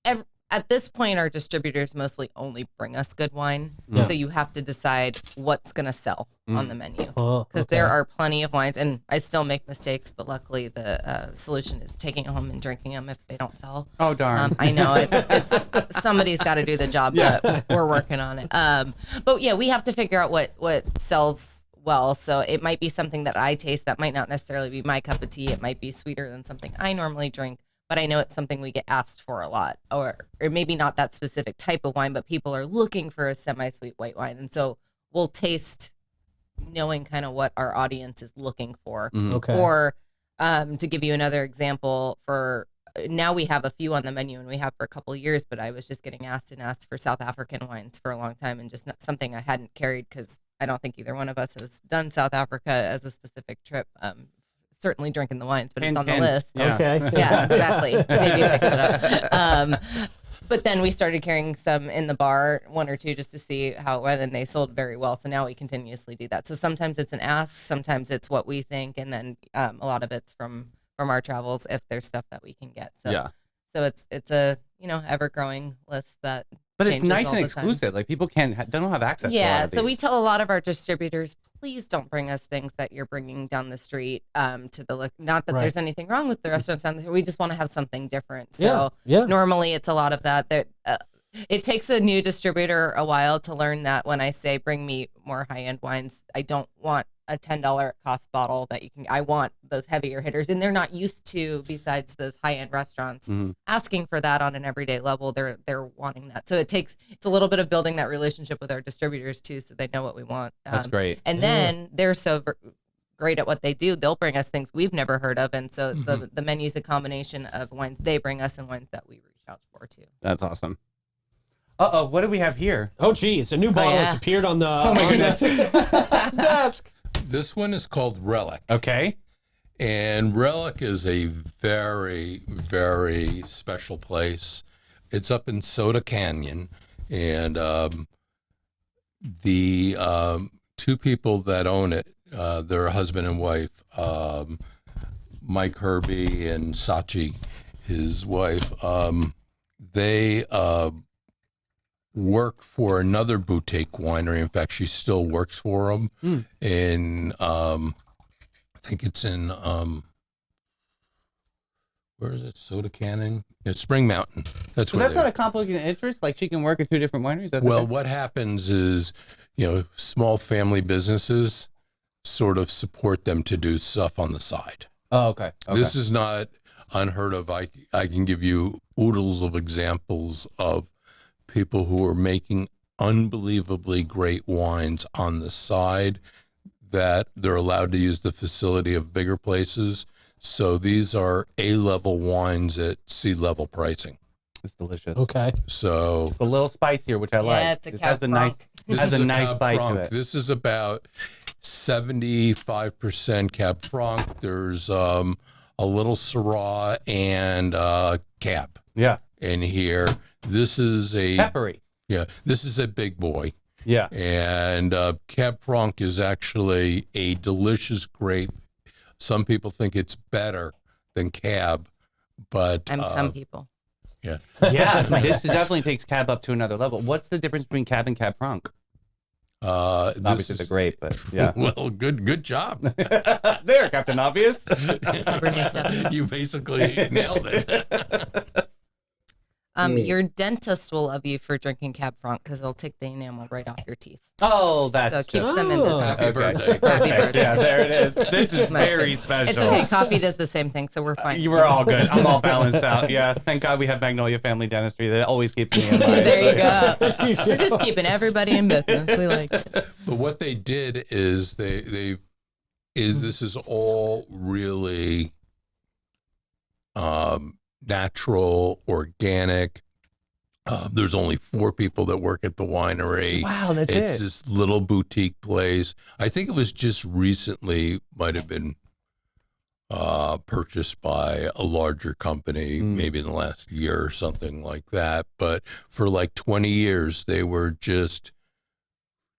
[SPEAKER 4] at this point our distributors mostly only bring us good wine,
[SPEAKER 1] Yeah.
[SPEAKER 4] so you have to decide what's going to sell on the menu.
[SPEAKER 1] Oh,
[SPEAKER 4] Because
[SPEAKER 1] okay.
[SPEAKER 4] there are plenty of wines, and I still make mistakes, but luckily the solution is taking it home and drinking them if they don't sell.
[SPEAKER 2] Oh, darn.
[SPEAKER 4] I know it's somebody's got to do the job, but we're working on it. But yeah, we have to figure out what sells well. So it might be something that I taste that might not necessarily be my cup of tea. It might be sweeter than something I normally drink, but I know it's something we get asked for a lot, or maybe not that specific type of wine, but people are looking for a semi-sweet white wine, and so we'll taste knowing kind of what our audience is looking for.
[SPEAKER 1] Okay.
[SPEAKER 4] Or to give you another example, for now we have a few on the menu, and we have for a couple of years, but I was just getting asked for South African wines for a long time, and just not something I hadn't carried because I don't think either one of us has done South Africa as a specific trip. Certainly drinking the wines, but it's on the list.
[SPEAKER 2] Yeah.
[SPEAKER 1] Okay.
[SPEAKER 4] Yeah, exactly. Davey picks it up. But then we started carrying some in the bar, 1 or 2, just to see how it went, and they sold very well. So now we continuously do that. So sometimes it's an ask, sometimes it's what we think, and then a lot of it's from our travels if there's stuff that we can get. So
[SPEAKER 2] Yeah.
[SPEAKER 4] so it's a ever growing list that.
[SPEAKER 2] But it's
[SPEAKER 4] changes
[SPEAKER 2] nice
[SPEAKER 4] all
[SPEAKER 2] and
[SPEAKER 4] the time.
[SPEAKER 2] exclusive. Like people don't have access to a lot
[SPEAKER 4] Yeah,
[SPEAKER 2] of
[SPEAKER 4] so we
[SPEAKER 2] these.
[SPEAKER 4] tell a lot of our distributors, please don't bring us things that you're bringing down the street to the look. Not that
[SPEAKER 1] Right.
[SPEAKER 4] there's anything wrong with the restaurants down there. We just want to have something different. So
[SPEAKER 1] Yeah.
[SPEAKER 4] normally it's a lot of that. It takes a new distributor a while to learn that when I say bring me more high-end wines, I don't want a $10 cost bottle that you can. I want those heavier hitters, and they're not used to, besides those high-end restaurants, asking for that on an everyday level. They're wanting that, so it's a little bit of building that relationship with our distributors too, so they know what we want.
[SPEAKER 2] That's great.
[SPEAKER 4] And then they're so great at what they do. They'll bring us things we've never heard of, and so the menu's a combination of wines they bring us and wines that we reach out for too.
[SPEAKER 2] That's awesome. Uh-oh, what do we have here?
[SPEAKER 1] Oh, geez. A new bottle
[SPEAKER 4] yeah.
[SPEAKER 1] has appeared on the
[SPEAKER 2] Oh my goodness.
[SPEAKER 1] desk.
[SPEAKER 3] This one is called Relic.
[SPEAKER 2] Okay.
[SPEAKER 3] And Relic is a very, very special place. It's up in Soda Canyon. And the two people that own it, they're a husband and wife, Mike Herby and Sachi, his wife. They work for another boutique winery. In fact, she still works for them. And I think it's in, where is it? Soda Canyon? It's Spring Mountain. That's
[SPEAKER 2] So
[SPEAKER 3] where
[SPEAKER 2] that's
[SPEAKER 3] they
[SPEAKER 2] not a conflict of interest? Like she can work at 2 different wineries? That's
[SPEAKER 3] Well,
[SPEAKER 2] okay?
[SPEAKER 3] what happens is, small family businesses sort of support them to do stuff on the side.
[SPEAKER 2] Oh, okay.
[SPEAKER 3] This is not unheard of. I can give you oodles of examples of people who are making unbelievably great wines on the side that they're allowed to use the facility of bigger places. So these are A-level wines at C-level pricing.
[SPEAKER 2] It's delicious.
[SPEAKER 1] Okay.
[SPEAKER 3] So
[SPEAKER 2] It's a little spicier, which I like.
[SPEAKER 4] Yeah, it's a
[SPEAKER 2] It
[SPEAKER 4] Cab
[SPEAKER 2] has a nice,
[SPEAKER 4] Franc.
[SPEAKER 3] this
[SPEAKER 2] has
[SPEAKER 3] is
[SPEAKER 2] a nice
[SPEAKER 3] Cab
[SPEAKER 2] bite
[SPEAKER 3] Franc.
[SPEAKER 2] to it.
[SPEAKER 3] This is about 75% Cab Franc. There's a little Syrah and Cab
[SPEAKER 2] Yeah.
[SPEAKER 3] in here. This is
[SPEAKER 2] Peppery.
[SPEAKER 3] this is a big boy.
[SPEAKER 2] Yeah.
[SPEAKER 3] And Cab Franc is actually a delicious grape. Some people think it's better than Cab, but
[SPEAKER 4] I'm some people.
[SPEAKER 3] yeah.
[SPEAKER 2] Yeah. This definitely takes Cab up to another level. What's the difference between Cab and Cab Franc? Obviously, they're great, but yeah.
[SPEAKER 3] Well, good job.
[SPEAKER 2] There, Captain Obvious.
[SPEAKER 4] Cabernet Sauvignon.
[SPEAKER 3] You basically nailed it.
[SPEAKER 4] Your dentist will love you for drinking Cab Franc because it'll take the enamel right off your teeth.
[SPEAKER 2] Oh, that's
[SPEAKER 4] So it keeps them in
[SPEAKER 1] Oh.
[SPEAKER 4] business.
[SPEAKER 3] Happy
[SPEAKER 2] Okay.
[SPEAKER 3] birthday.
[SPEAKER 4] Happy birthday.
[SPEAKER 2] Yeah, there it is. This is
[SPEAKER 4] My
[SPEAKER 2] very
[SPEAKER 4] favorite.
[SPEAKER 2] special.
[SPEAKER 4] It's okay. Coffee does the same thing, so we're fine.
[SPEAKER 2] You were all good. I'm all balanced out. Yeah. Thank God we have Magnolia Family Dentistry. That always keeps me in mind.
[SPEAKER 4] There you go. We're just keeping everybody in business. We like it.
[SPEAKER 3] But what they did is this is all really natural, organic. There's only 4 people that work at the winery.
[SPEAKER 2] Wow, that's
[SPEAKER 3] It's
[SPEAKER 2] it.
[SPEAKER 3] this little boutique place. I think it was just recently, might have been purchased by a larger company, maybe in the last year or something like that. But for like 20 years, they were just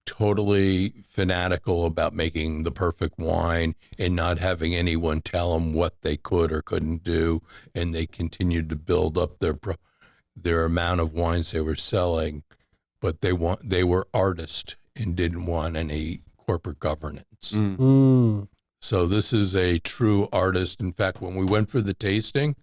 [SPEAKER 3] totally fanatical about making the perfect wine and not having anyone tell them what they could or couldn't do. And they continued to build up their amount of wines they were selling, but they were artists and didn't want any corporate governance. So this is a true artist. In fact, when we went for the tasting,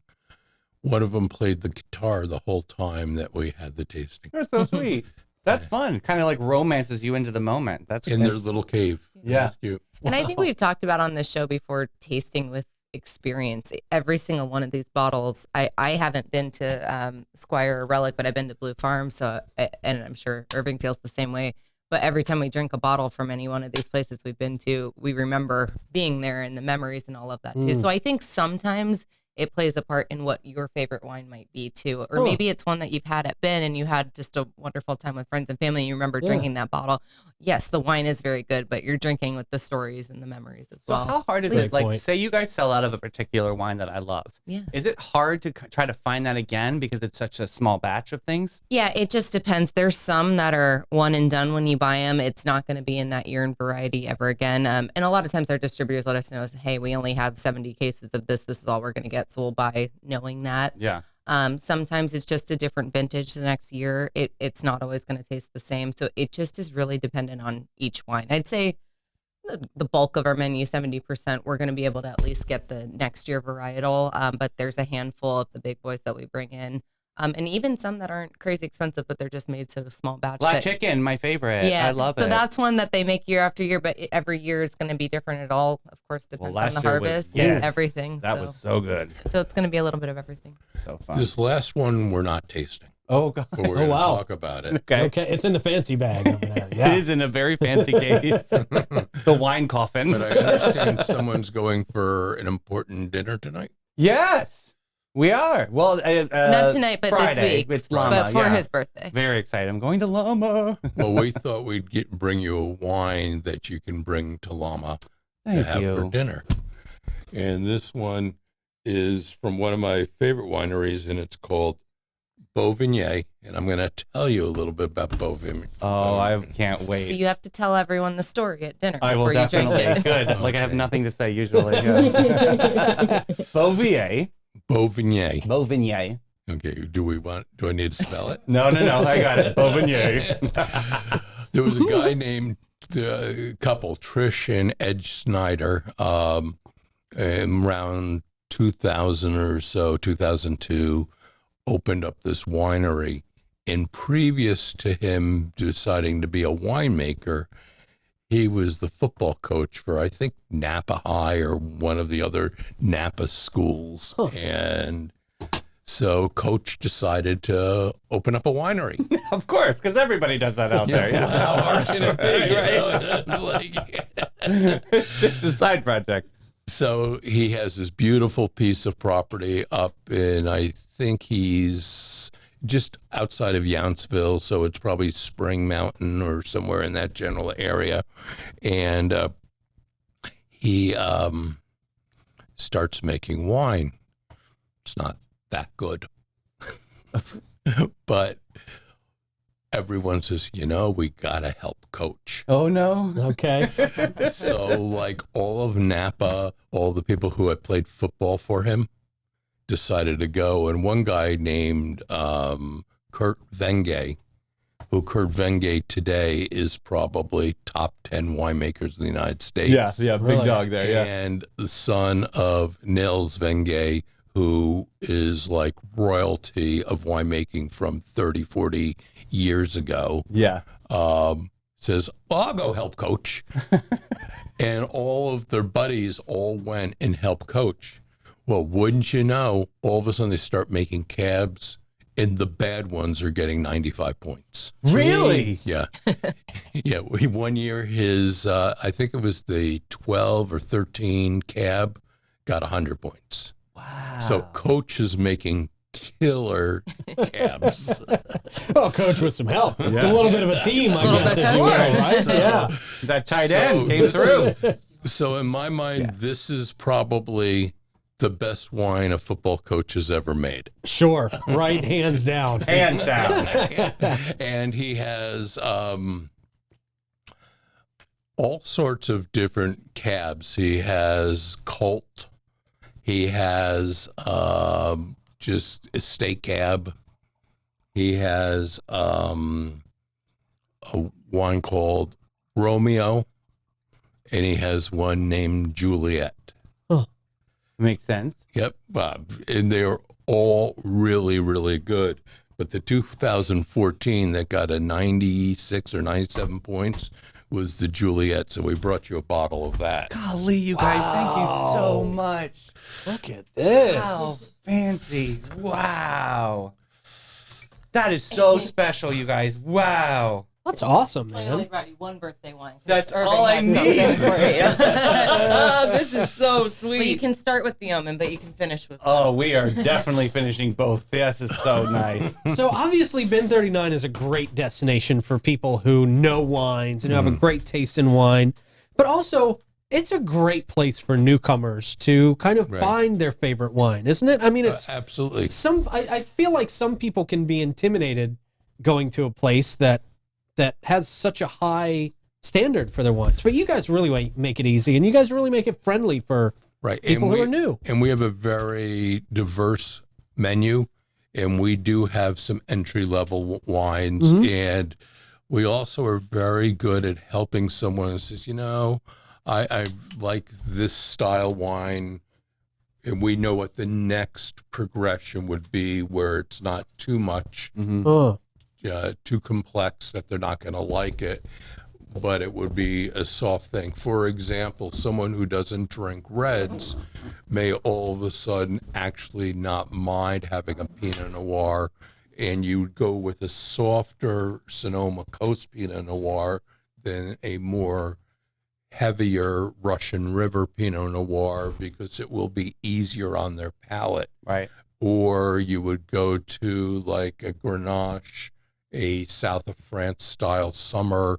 [SPEAKER 3] one of them played the guitar the whole time that we had the tasting
[SPEAKER 2] You're so sweet. That's fun. Kind of like romances you into the moment. That's
[SPEAKER 3] in their little cave.
[SPEAKER 2] Yeah.
[SPEAKER 3] It's cute.
[SPEAKER 4] And I think we've talked about on this show before tasting with experience. Every single one of these bottles, I haven't been to Squire or Relic, but I've been to Blue Farm. So, and I'm sure Irving feels the same way. But every time we drink a bottle from any one of these places we've been to, we remember being there and the memories and all of that too. So I think sometimes it plays a part in what your favorite wine might be too. Or maybe it's one that you've had at Ben and you had just a wonderful time with friends and family and you remember drinking that bottle. Yes, the wine is very good, but you're drinking with the stories and the memories as
[SPEAKER 2] So
[SPEAKER 4] well.
[SPEAKER 2] how hard is
[SPEAKER 1] Great
[SPEAKER 2] it? Like,
[SPEAKER 1] point.
[SPEAKER 2] say you guys sell out of a particular wine that I love.
[SPEAKER 4] Yeah.
[SPEAKER 2] Is it hard to try to find that again because it's such a small batch of things?
[SPEAKER 4] Yeah, it just depends. There's some that are one and done when you buy them. It's not going to be in that year in variety ever again. And a lot of times our distributors let us know, hey, we only have 70 cases of this. This is all we're going to get. So we'll buy knowing that.
[SPEAKER 2] Yeah.
[SPEAKER 4] Sometimes it's just a different vintage the next year. It's not always going to taste the same. So it just is really dependent on each wine. I'd say the bulk of our menu, 70%, we're going to be able to at least get the next year varietal. But there's a handful of the big boys that we bring in. And even some that aren't crazy expensive, but they're just made so small batch.
[SPEAKER 2] Black chicken, my favorite.
[SPEAKER 4] Yeah,
[SPEAKER 2] I love it.
[SPEAKER 4] So that's one that they make year after year, but every year is going to be different. It all, of course, depends on the harvest and everything.
[SPEAKER 2] That was so good.
[SPEAKER 4] So it's going to be a little bit of everything.
[SPEAKER 2] So fun.
[SPEAKER 3] This last one we're not tasting,
[SPEAKER 2] Oh, God.
[SPEAKER 3] but we're going to
[SPEAKER 1] wow.
[SPEAKER 3] talk about it.
[SPEAKER 2] Okay.
[SPEAKER 1] Okay, it's in the fancy bag over there.
[SPEAKER 2] It
[SPEAKER 1] Yeah.
[SPEAKER 2] is in a very fancy case. The wine coffin.
[SPEAKER 3] But I understand someone's going for an important dinner tonight.
[SPEAKER 2] Yes, we are. Well,
[SPEAKER 4] Not tonight, but
[SPEAKER 2] Friday.
[SPEAKER 4] this week.
[SPEAKER 2] It's Llama.
[SPEAKER 4] But for
[SPEAKER 2] yeah.
[SPEAKER 4] his birthday.
[SPEAKER 2] Very excited. I'm going to Llama.
[SPEAKER 3] Well, we thought we'd bring you a wine that you can bring to Llama to have for dinner. And this one is from one of my favorite wineries, and it's called Beauvignier. And I'm going to tell you a little bit about Beauvignier.
[SPEAKER 2] Oh, I can't
[SPEAKER 4] So
[SPEAKER 2] wait.
[SPEAKER 4] you have to tell everyone the story at dinner
[SPEAKER 2] I will
[SPEAKER 4] before you drink
[SPEAKER 2] definitely.
[SPEAKER 4] it.
[SPEAKER 2] Good. Like I have nothing to say usually. Yeah. Beauvignier.
[SPEAKER 3] Beauvignier.
[SPEAKER 2] Beauvignier.
[SPEAKER 3] Okay, do I need to spell it?
[SPEAKER 2] No, I got it. Beauvignier.
[SPEAKER 3] There was a guy named couple, Trish and Ed Snyder, around 2000 or so, 2002, opened up this winery. And previous to him deciding to be a winemaker, he was the football coach for, I think, Napa High or one of the other Napa schools.
[SPEAKER 1] Huh.
[SPEAKER 3] And so Coach decided to open up a winery.
[SPEAKER 2] Of course, because everybody does that out there. Yeah.
[SPEAKER 3] How hard can it be?
[SPEAKER 2] Right.
[SPEAKER 3] It's like,
[SPEAKER 2] It's a side project.
[SPEAKER 3] so he has this beautiful piece of property up in, I think he's just outside of Yountsville, so it's probably Spring Mountain or somewhere in that general area. And he starts making wine. It's not that good. But everyone says, we got to help Coach.
[SPEAKER 2] Oh, no.
[SPEAKER 1] Okay.
[SPEAKER 3] So like all of Napa, all the people who had played football for him decided to go. And one guy named Kurt Venge, who Kurt Venge today is probably top 10 winemakers in the United States.
[SPEAKER 2] Yeah, big
[SPEAKER 1] Really?
[SPEAKER 2] dog there, yeah.
[SPEAKER 3] And the son of Nils Venge, who is like royalty of winemaking from 30, 40 years ago,
[SPEAKER 2] Yeah.
[SPEAKER 3] says, well, I'll go help Coach. And all of their buddies all went and helped Coach. Well, wouldn't you know, all of a sudden they start making cabs, and the bad ones are getting 95 points.
[SPEAKER 2] Really?
[SPEAKER 1] Jeez.
[SPEAKER 3] Yeah. Yeah. One year, his, I think it was the 12 or 13 cab, got 100 points.
[SPEAKER 2] Wow.
[SPEAKER 3] So Coach is making killer cabs.
[SPEAKER 1] Well, Coach with some help.
[SPEAKER 2] Yeah.
[SPEAKER 1] A little bit of a team, I
[SPEAKER 4] Little
[SPEAKER 1] guess,
[SPEAKER 4] bit
[SPEAKER 1] if you will, right?
[SPEAKER 3] So-
[SPEAKER 1] Yeah.
[SPEAKER 2] That tight
[SPEAKER 3] So
[SPEAKER 2] end came
[SPEAKER 3] this
[SPEAKER 2] through.
[SPEAKER 3] So in my mind, this is probably the best wine a football coach has ever made.
[SPEAKER 1] Sure. Right. Hands down.
[SPEAKER 2] Hands down.
[SPEAKER 3] And he has all sorts of different cabs. He has Colt. He has just estate cab. He has a wine called Romeo, and he has one named Juliet.
[SPEAKER 2] Makes sense.
[SPEAKER 3] Yep, and they're all really, really good. But the 2014 that got a 96 or 97 points was the Juliet, so we brought you a bottle of that.
[SPEAKER 2] Golly, you guys, thank you so much.
[SPEAKER 1] Look at this.
[SPEAKER 2] How fancy. Wow. That is so special, you guys. Wow.
[SPEAKER 1] That's awesome,
[SPEAKER 4] I only
[SPEAKER 1] man.
[SPEAKER 4] brought you one birthday wine. 'cause
[SPEAKER 2] That's
[SPEAKER 4] Irving
[SPEAKER 2] all I
[SPEAKER 4] had something
[SPEAKER 2] need.
[SPEAKER 4] for you.
[SPEAKER 2] This is so sweet.
[SPEAKER 4] Well, you can start with the almond, but you can finish with.
[SPEAKER 2] Oh, we are definitely finishing both. This is so nice.
[SPEAKER 1] So obviously, Ben 39 is a great destination for people who know wines and who have a great taste in wine, but also it's a great place for newcomers to kind of
[SPEAKER 3] Right.
[SPEAKER 1] find their favorite wine, isn't it? I mean, it's
[SPEAKER 3] Absolutely.
[SPEAKER 1] I feel like some people can be intimidated going to a place that has such a high standard for their wines, but you guys really make it easy, and you guys really make it friendly for
[SPEAKER 3] Right.
[SPEAKER 1] people who are new.
[SPEAKER 3] And we have a very diverse menu, and we do have some entry-level wines, and we also are very good at helping someone who says, I like this style wine, and we know what the next progression would be where it's not too much, too complex that they're not going to like it, but it would be a soft thing. For example, someone who doesn't drink reds may all of a sudden actually not mind having a Pinot Noir, and you go with a softer Sonoma Coast Pinot Noir than a more heavier Russian River Pinot Noir, because it will be easier on their palate.
[SPEAKER 2] Right.
[SPEAKER 3] Or you would go to like a Grenache, a South of France style summer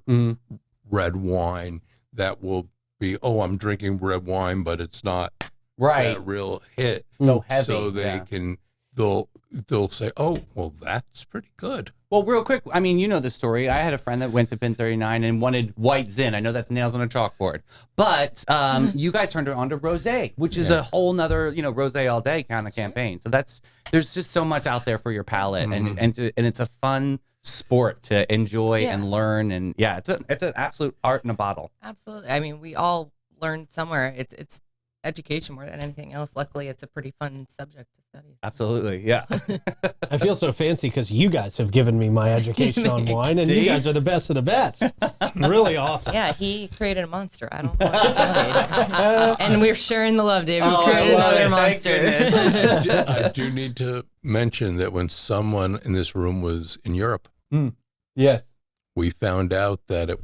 [SPEAKER 3] red wine that will be, oh, I'm drinking red wine, but it's not
[SPEAKER 2] Right.
[SPEAKER 3] that real hit.
[SPEAKER 2] So heavy.
[SPEAKER 3] So they can, they'll say, oh, well, that's pretty good.
[SPEAKER 2] Well, real quick, I mean, you know the story. I had a friend that went to Bin 39 and wanted white Zin. I know that's nails on a chalkboard. But you guys turned it on to rosé, which is a whole nother, rosé all day kind of campaign. So there's just so much out there for your palate. And it's a fun sport to enjoy and learn. And yeah, it's an absolute art in a bottle.
[SPEAKER 4] Absolutely. I mean, we all learn somewhere. It's education more than anything else. Luckily, it's a pretty fun subject to study.
[SPEAKER 2] Absolutely, yeah.
[SPEAKER 1] I feel so fancy because you guys have given me my education on wine, and you guys are the best of the best. Really awesome.
[SPEAKER 4] Yeah, he created a monster. I don't know what to tell you. And we're sharing the love, Dave. We created another monster.
[SPEAKER 3] I do need to mention that when someone in this room was in Europe,
[SPEAKER 2] Yes.
[SPEAKER 3] we found out that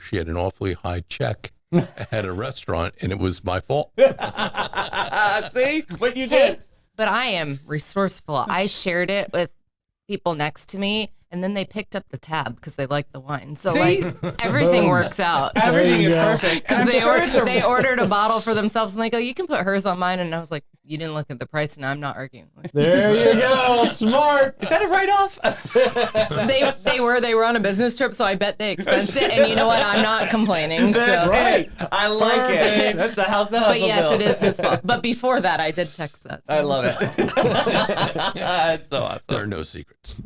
[SPEAKER 3] she had an awfully high check at a restaurant, and it was my fault.
[SPEAKER 2] See what you did?
[SPEAKER 4] But I am resourceful. I shared it with people next to me, and then they picked up the tab because they liked the wine. So everything works out.
[SPEAKER 2] Everything is perfect.
[SPEAKER 4] Because they ordered a bottle for themselves, and they go, "You can put hers on mine." And I was like, "You didn't look at the price, and I'm not arguing."
[SPEAKER 1] There you go. Smart.
[SPEAKER 2] Is that a write-off?
[SPEAKER 4] They were on a business trip, so I bet they expensed it. And you know what? I'm not complaining.
[SPEAKER 2] That's
[SPEAKER 4] So.
[SPEAKER 2] right. I like it. That's the house the hustle.
[SPEAKER 4] But yes,
[SPEAKER 2] bill.
[SPEAKER 4] it is his fault. But before that, I did text that.
[SPEAKER 2] I love it. That's so awesome.
[SPEAKER 3] There are no secrets.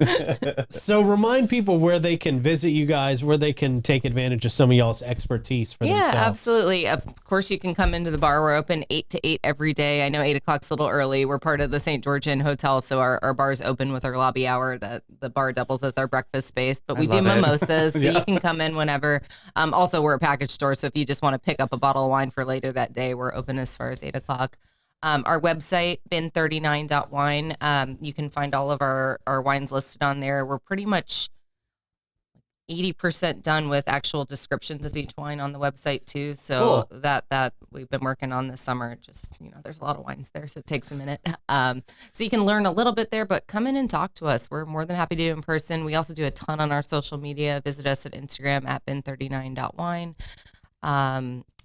[SPEAKER 1] So remind people where they can visit you guys, where they can take advantage of some of y'all's expertise for themselves.
[SPEAKER 4] Yeah, absolutely. Of course, you can come into the bar. We're open 8 to 8 every day. I know 8 o'clock's a little early. We're part of the St. George Inn Hotel, so our bar's open with our lobby hour. The bar doubles as our breakfast space, but we do mimosas, so you can come in whenever. Also, we're a package store, so if you just want to pick up a bottle of wine for later that day, we're open as far as 8 o'clock. Our website, bin39.wine, you can find all of our wines listed on there. We're pretty much 80% done with actual descriptions of each wine on the website too. So cool. that we've been working on this summer. Just, there's a lot of wines there, so it takes a minute. So you can learn a little bit there, but come in and talk to us. We're more than happy to do in person. We also do a ton on our social media. Visit us at Instagram at bin39.wine.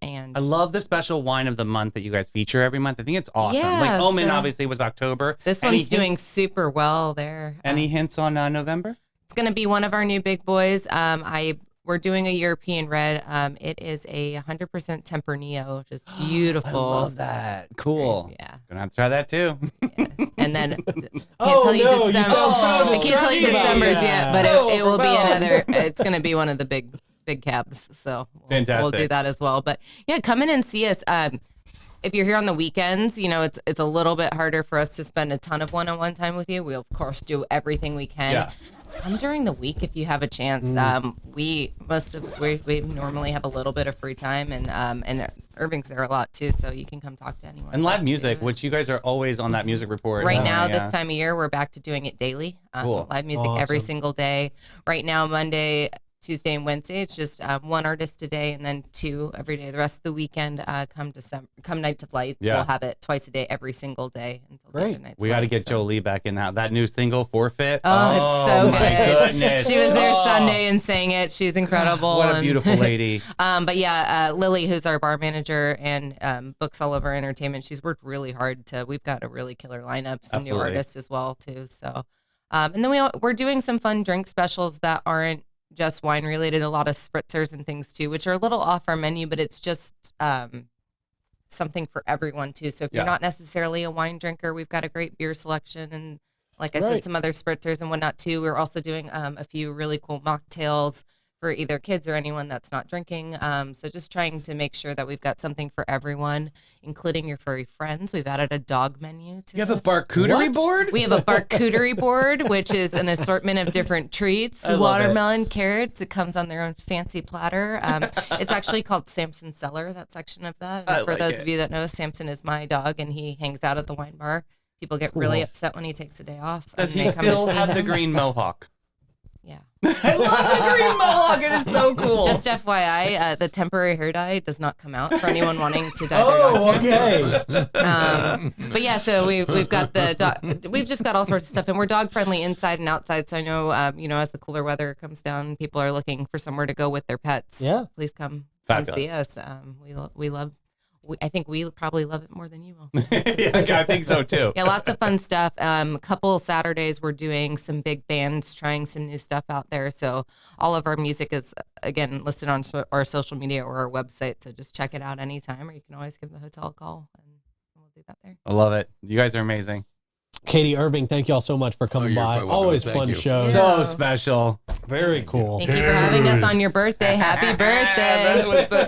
[SPEAKER 4] And
[SPEAKER 2] I love the special wine of the month that you guys feature every month. I think it's awesome.
[SPEAKER 4] Yeah,
[SPEAKER 2] like Omen obviously was October.
[SPEAKER 4] This one's doing super well there.
[SPEAKER 2] Any hints on November?
[SPEAKER 4] It's going to be one of our new big boys. We're doing a European red. It is a 100% Tempranillo, just beautiful.
[SPEAKER 2] I love that. Cool.
[SPEAKER 4] Yeah.
[SPEAKER 2] Gonna have to try that too.
[SPEAKER 4] Yeah. And then I can't tell you December's yet, but it will be another. It's going to be one of the big cabs. So we'll do that as well. But yeah, come in and see us. If you're here on the weekends, it's a little bit harder for us to spend a ton of one-on-one time with you. We'll of course do everything we can.
[SPEAKER 2] Yeah.
[SPEAKER 4] Come during the week if you have a chance. We normally have a little bit of free time, and Irving's there a lot too, so you can come talk to anyone.
[SPEAKER 2] And live music, which you guys are always on that music report.
[SPEAKER 4] Right now, this time of year, we're back to doing it daily.
[SPEAKER 2] Cool.
[SPEAKER 4] Live music every single day. Right now, Monday, Tuesday, and Wednesday, it's just one artist a day, and then 2 every day. The rest of the weekend, come Nights of Lights, we'll have it twice a day, every single day until
[SPEAKER 1] Great.
[SPEAKER 2] We got to get Jolie back in that new single, Forfeit.
[SPEAKER 4] Oh, it's so
[SPEAKER 2] my
[SPEAKER 4] good.
[SPEAKER 2] Goodness.
[SPEAKER 4] She was there Sunday and sang it. She's incredible.
[SPEAKER 2] What a beautiful lady.
[SPEAKER 4] But yeah, Lily, who's our bar manager and books all of our entertainment, she's worked really hard we've got a really killer lineup, some new artists as well too. So, and then we're doing some fun drink specials that aren't just wine related, a lot of spritzers and things too, which are a little off our menu, but it's just something for everyone too. So if you're not necessarily a wine drinker, we've got a great beer selection, and like I said, some other spritzers and whatnot too. We're also doing a few really cool mocktails for either kids or anyone that's not drinking. So just trying to make sure that we've got something for everyone, including your furry friends. We've added a dog menu.
[SPEAKER 2] You have a charcuterie board?
[SPEAKER 4] We have a charcuterie board, which is an assortment of different treats, watermelon, carrots. It comes on their own fancy platter. It's actually called Samson's Cellar, that section of that. For those of you that know, Samson is my dog, and he hangs out at the wine bar. People get really upset when he takes a day off.
[SPEAKER 2] Does he still have the green mohawk?
[SPEAKER 4] Yeah.
[SPEAKER 2] I love the green mohawk. It is so cool.
[SPEAKER 4] Just FYI, the temporary hair dye does not come out for anyone wanting to dye their dog's hair.
[SPEAKER 1] Okay.
[SPEAKER 4] But yeah, so we've got we've just got all sorts of stuff, and we're dog friendly inside and outside. So I know, as the cooler weather comes down, people are looking for somewhere to go with their pets.
[SPEAKER 1] Yeah.
[SPEAKER 4] Please come come
[SPEAKER 2] Fabulous.
[SPEAKER 4] see us. I think we probably love it more than you will.
[SPEAKER 2] Yeah, I think so too.
[SPEAKER 4] Yeah, lots of fun stuff. A couple Saturdays we're doing some big bands, trying some new stuff out there. So all of our music is again listed on our social media or our website. So just check it out anytime, or you can always give the hotel a call, and we'll do that there.
[SPEAKER 2] I love it. You guys are amazing.
[SPEAKER 1] Katie, Irving, thank you all so much for coming
[SPEAKER 3] you're
[SPEAKER 1] by.
[SPEAKER 3] quite welcome.
[SPEAKER 1] Always
[SPEAKER 3] Thank
[SPEAKER 1] fun
[SPEAKER 3] you.
[SPEAKER 1] shows.
[SPEAKER 2] So special.
[SPEAKER 1] Very cool.
[SPEAKER 4] Thank you for having us on your birthday. Happy birthday.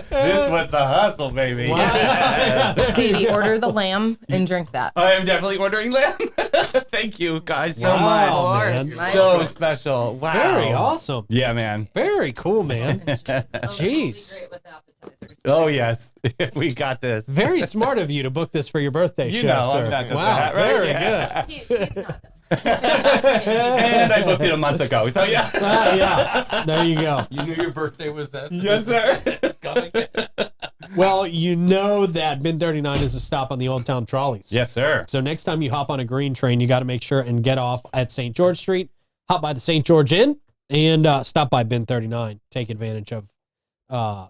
[SPEAKER 2] This was the hustle, baby.
[SPEAKER 1] Wow.
[SPEAKER 4] Davey, order the lamb and drink that.
[SPEAKER 2] I am definitely ordering lamb. Thank you guys so
[SPEAKER 1] Wow,
[SPEAKER 2] much.
[SPEAKER 1] man.
[SPEAKER 4] Nice.
[SPEAKER 2] So special. Wow.
[SPEAKER 1] Very awesome.
[SPEAKER 2] Yeah, man.
[SPEAKER 1] Very cool, man.
[SPEAKER 4] Jeez.
[SPEAKER 2] Oh, yes. We got this.
[SPEAKER 1] Very smart of you to book this for your birthday
[SPEAKER 2] You
[SPEAKER 1] show,
[SPEAKER 2] know,
[SPEAKER 1] sir.
[SPEAKER 2] I'm not just
[SPEAKER 1] Wow,
[SPEAKER 2] that, right?
[SPEAKER 1] very
[SPEAKER 2] Yeah.
[SPEAKER 1] good.
[SPEAKER 4] He's not.
[SPEAKER 2] And I booked it a month ago. So, yeah.
[SPEAKER 1] Yeah, there you go.
[SPEAKER 3] You knew your birthday was that?
[SPEAKER 2] Yes, sir.
[SPEAKER 1] Well, you know that Bin 39 is a stop on the Old Town trolleys.
[SPEAKER 2] Yes, sir.
[SPEAKER 1] So next time you hop on a green train, you got to make sure and get off at St. George Street, hop by the St. George Inn, and stop by Bin 39. Take advantage of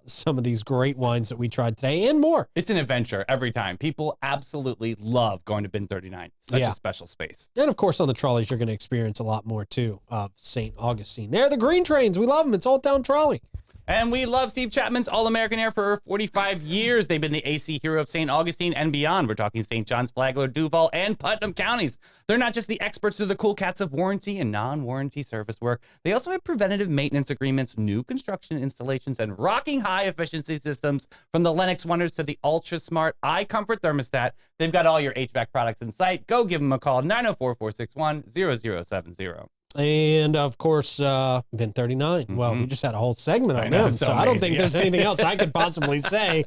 [SPEAKER 1] some of these great wines that we tried today and more.
[SPEAKER 2] It's an adventure every time. People absolutely love going to Bin 39. Such
[SPEAKER 1] Yeah.
[SPEAKER 2] a special space.
[SPEAKER 1] And of course, on the trolleys, you're going to experience a lot more too of St. Augustine. They're the green trains. We love them. It's Old Town Trolley.
[SPEAKER 2] And we love Steve Chapman's All-American Air for 45 years. They've been the AC hero of St. Augustine and beyond. We're talking St. John's, Flagler, Duval, and Putnam counties. They're not just the experts, they're the cool cats of warranty and non-warranty service work. They also have preventative maintenance agreements, new construction installations, and rocking high efficiency systems from the Lennox Wonders to the ultra-smart iComfort thermostat. They've got all your HVAC products in sight. Go give them a call, 904-461-0070.
[SPEAKER 1] And of course, Bin 39. Well, we just had a whole segment on
[SPEAKER 2] know,
[SPEAKER 1] them,
[SPEAKER 2] so
[SPEAKER 1] so I don't
[SPEAKER 2] amazing,
[SPEAKER 1] think
[SPEAKER 2] yeah.
[SPEAKER 1] there's anything else I could possibly say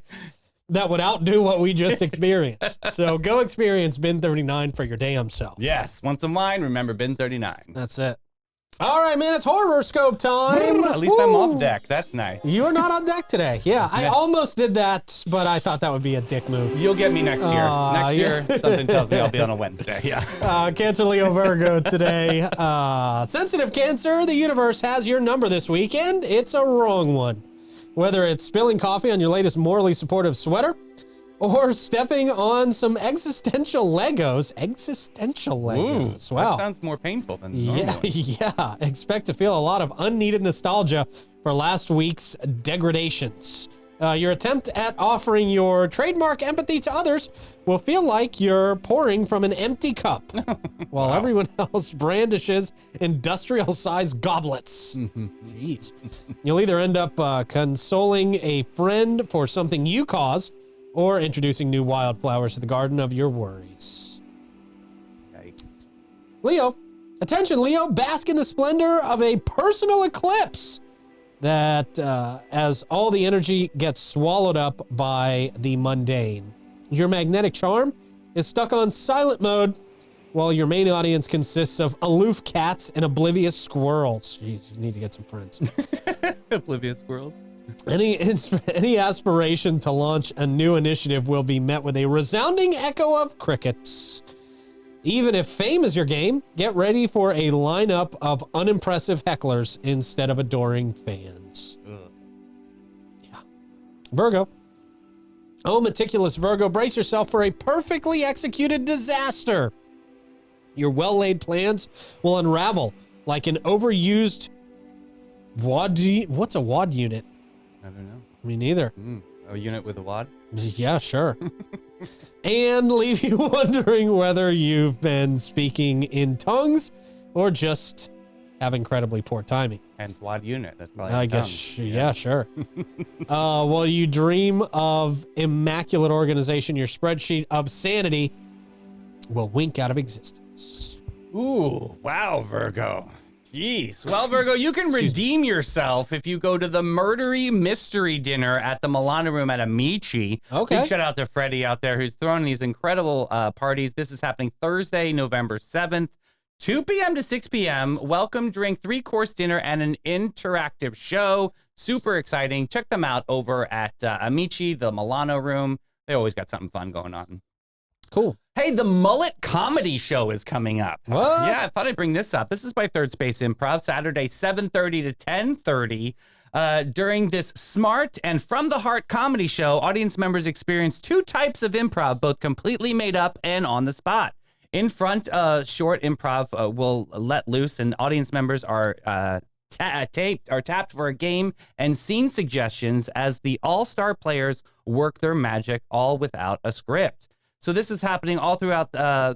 [SPEAKER 1] that would outdo what we just experienced. So go experience Bin 39 for your damn self.
[SPEAKER 2] Yes, want some wine? Remember Bin 39.
[SPEAKER 1] That's it. All right, man, it's horoscope time.
[SPEAKER 2] At least I'm
[SPEAKER 1] Woo.
[SPEAKER 2] off deck. That's nice.
[SPEAKER 1] You're not on deck today. Yeah, I almost did that, but I thought that would be a dick move.
[SPEAKER 2] You'll get me next year. Next
[SPEAKER 1] yeah.
[SPEAKER 2] year, something tells me I'll be on a Wednesday. Yeah.
[SPEAKER 1] Cancer, Leo, Virgo today. Sensitive Cancer, the universe has your number this weekend. It's a wrong one. Whether it's spilling coffee on your latest morally supportive sweater or stepping on some existential Legos. Existential Legos. Wow.
[SPEAKER 2] That sounds more painful than
[SPEAKER 1] Yeah,
[SPEAKER 2] normal.
[SPEAKER 1] yeah. Expect to feel a lot of unneeded nostalgia for last week's degradations. Your attempt at offering your trademark empathy to others will feel like you're pouring from an empty cup, while everyone else brandishes industrial-sized goblets. Jeez. You'll either end up consoling a friend for something you caused, or introducing new wildflowers to the garden of your worries.
[SPEAKER 2] Yikes.
[SPEAKER 1] Leo, attention, Leo, bask in the splendor of a personal eclipse that as all the energy gets swallowed up by the mundane. Your magnetic charm is stuck on silent mode, while your main audience consists of aloof cats and oblivious squirrels. Jeez, you need to get some friends.
[SPEAKER 2] Oblivious world.
[SPEAKER 1] Any aspiration to launch a new initiative will be met with a resounding echo of crickets. Even if fame is your game, get ready for a lineup of unimpressive hecklers instead of adoring fans. Yeah. Virgo. Oh, meticulous Virgo, brace yourself for a perfectly executed disaster. Your well-laid plans will unravel like an overused wad. What's a wad unit?
[SPEAKER 2] I don't know.
[SPEAKER 1] Me neither.
[SPEAKER 2] A unit with a wad?
[SPEAKER 1] Yeah, sure. And leave you wondering whether you've been speaking in tongues or just have incredibly poor timing.
[SPEAKER 2] Hence wad unit. That's probably
[SPEAKER 1] I
[SPEAKER 2] the
[SPEAKER 1] guess,
[SPEAKER 2] tongue.
[SPEAKER 1] yeah, sure. While you dream of immaculate organization, your spreadsheet of sanity will wink out of existence.
[SPEAKER 2] Ooh, wow, Virgo. Jeez. Well, Virgo, you can redeem yourself if you go to the Murdery Mystery Dinner at the Milano Room at Amici.
[SPEAKER 1] Okay.
[SPEAKER 2] Big shout out to Freddie out there who's throwing these incredible parties. This is happening Thursday, November 7th, 2 p.m. to 6 p.m. Welcome drink, 3-course dinner, and an interactive show. Super exciting. Check them out over at Amici, the Milano Room. They always got something fun going on.
[SPEAKER 1] Cool.
[SPEAKER 2] Hey, the Mullet Comedy Show is coming up.
[SPEAKER 1] What?
[SPEAKER 2] Yeah, I thought I'd bring this up. This is by Third Space Improv, Saturday, 7:30 to 10:30. During this smart and from the heart comedy show, audience members experience two types of improv, both completely made up and on the spot. In front, short improv will let loose, and audience members are tapped for a game and scene suggestions as the all-star players work their magic, all without a script. So this is happening all throughout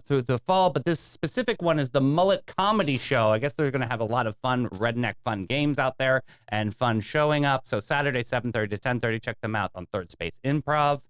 [SPEAKER 2] through the fall, but this specific one is the Mullet Comedy Show. I guess they're going to have a lot of fun, redneck fun games out there and fun showing up. So Saturday, 7:30 to 10:30, check them out on Third Space Improv.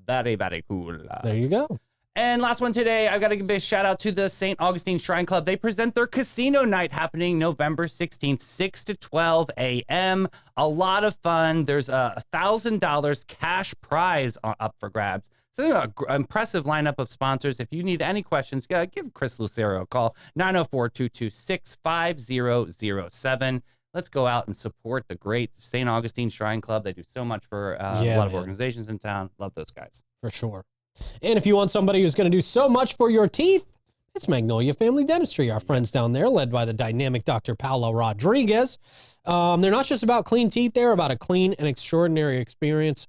[SPEAKER 2] Very, very cool.
[SPEAKER 1] There you go.
[SPEAKER 2] And last one today, I've got to give a shout out to the St. Augustine Shrine Club. They present their casino night happening November 16th, 6 to 12 a.m. A lot of fun. There's a $1,000 cash prize up for grabs. So an impressive lineup of sponsors. If you need any questions, give Chris Lucero a call, 904-226-5007. Let's go out and support the great St. Augustine Shrine Club. They do so much for a lot of organizations in town. Love those guys.
[SPEAKER 1] For sure. And if you want somebody who's going to do so much for your teeth, it's Magnolia Family Dentistry. Our friends down there, led by the dynamic Dr. Paolo Rodriguez. They're not just about clean teeth. They're about a clean and extraordinary experience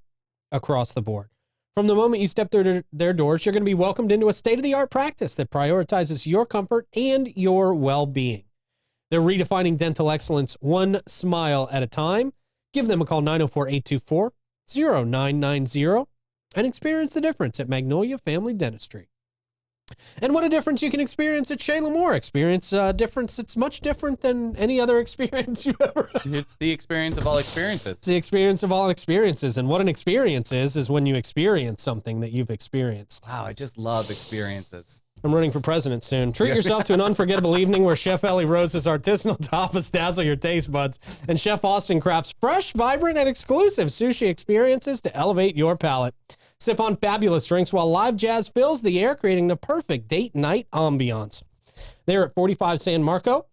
[SPEAKER 1] across the board. From the moment you step through their doors, you're going to be welcomed into a state-of-the-art practice that prioritizes your comfort and your well-being. They're redefining dental excellence one smile at a time. Give them a call, 904-824-0990, and experience the difference at Magnolia Family Dentistry. And what a difference you can experience at Shayla Moore. Experience a difference that's much different than any other experience you ever had.
[SPEAKER 2] It's the experience of all experiences.
[SPEAKER 1] It's the experience of all experiences. And what an experience is when you experience something that you've experienced.
[SPEAKER 2] Wow, I just love experiences.
[SPEAKER 1] I'm running for president soon. Treat yourself to an unforgettable evening where Chef Ellie Rose's artisanal tapas dazzle your taste buds, and Chef Austin crafts fresh, vibrant, and exclusive sushi experiences to elevate your palate. Sip on fabulous drinks while live jazz fills the air, creating the perfect date night ambiance. They're at 45 San Marco,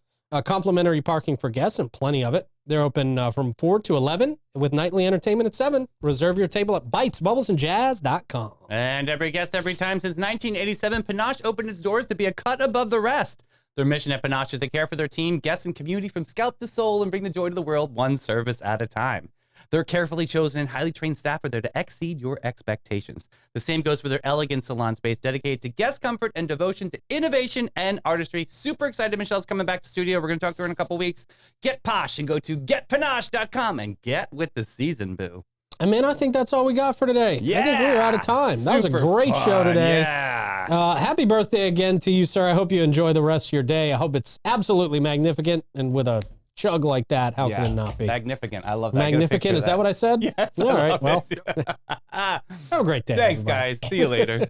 [SPEAKER 1] complimentary parking for guests and plenty of it. They're open from 4 to 11 with nightly entertainment at 7. Reserve your table at bitesbubblesandjazz.com.
[SPEAKER 2] And every guest, every time since 1987, Panache opened its doors to be a cut above the rest. Their mission at Panache is to care for their team, guests, and community from scalp to soul and bring the joy to the world one service at a time. Their carefully chosen and highly trained staff are there to exceed your expectations. The same goes for their elegant salon space dedicated to guest comfort and devotion to innovation and artistry. Super excited Michelle's coming back to studio. We're going to talk to her in a couple weeks. Get posh and go to getpanache.com and get with the season, boo.
[SPEAKER 1] And man, I think that's all we got for today.
[SPEAKER 2] Yeah.
[SPEAKER 1] I think we're out of time. That was a great show today.
[SPEAKER 2] Yeah.
[SPEAKER 1] Happy birthday again to you, sir. I hope you enjoy the rest of your day. I hope it's absolutely magnificent. And with a chug like that, how can it not be?
[SPEAKER 2] Magnificent. I love that.
[SPEAKER 1] Magnificent. Is that what I said?
[SPEAKER 2] Yes.
[SPEAKER 1] All right. Well, have a great day.
[SPEAKER 2] Thanks,
[SPEAKER 1] everybody.
[SPEAKER 2] guys. See you later.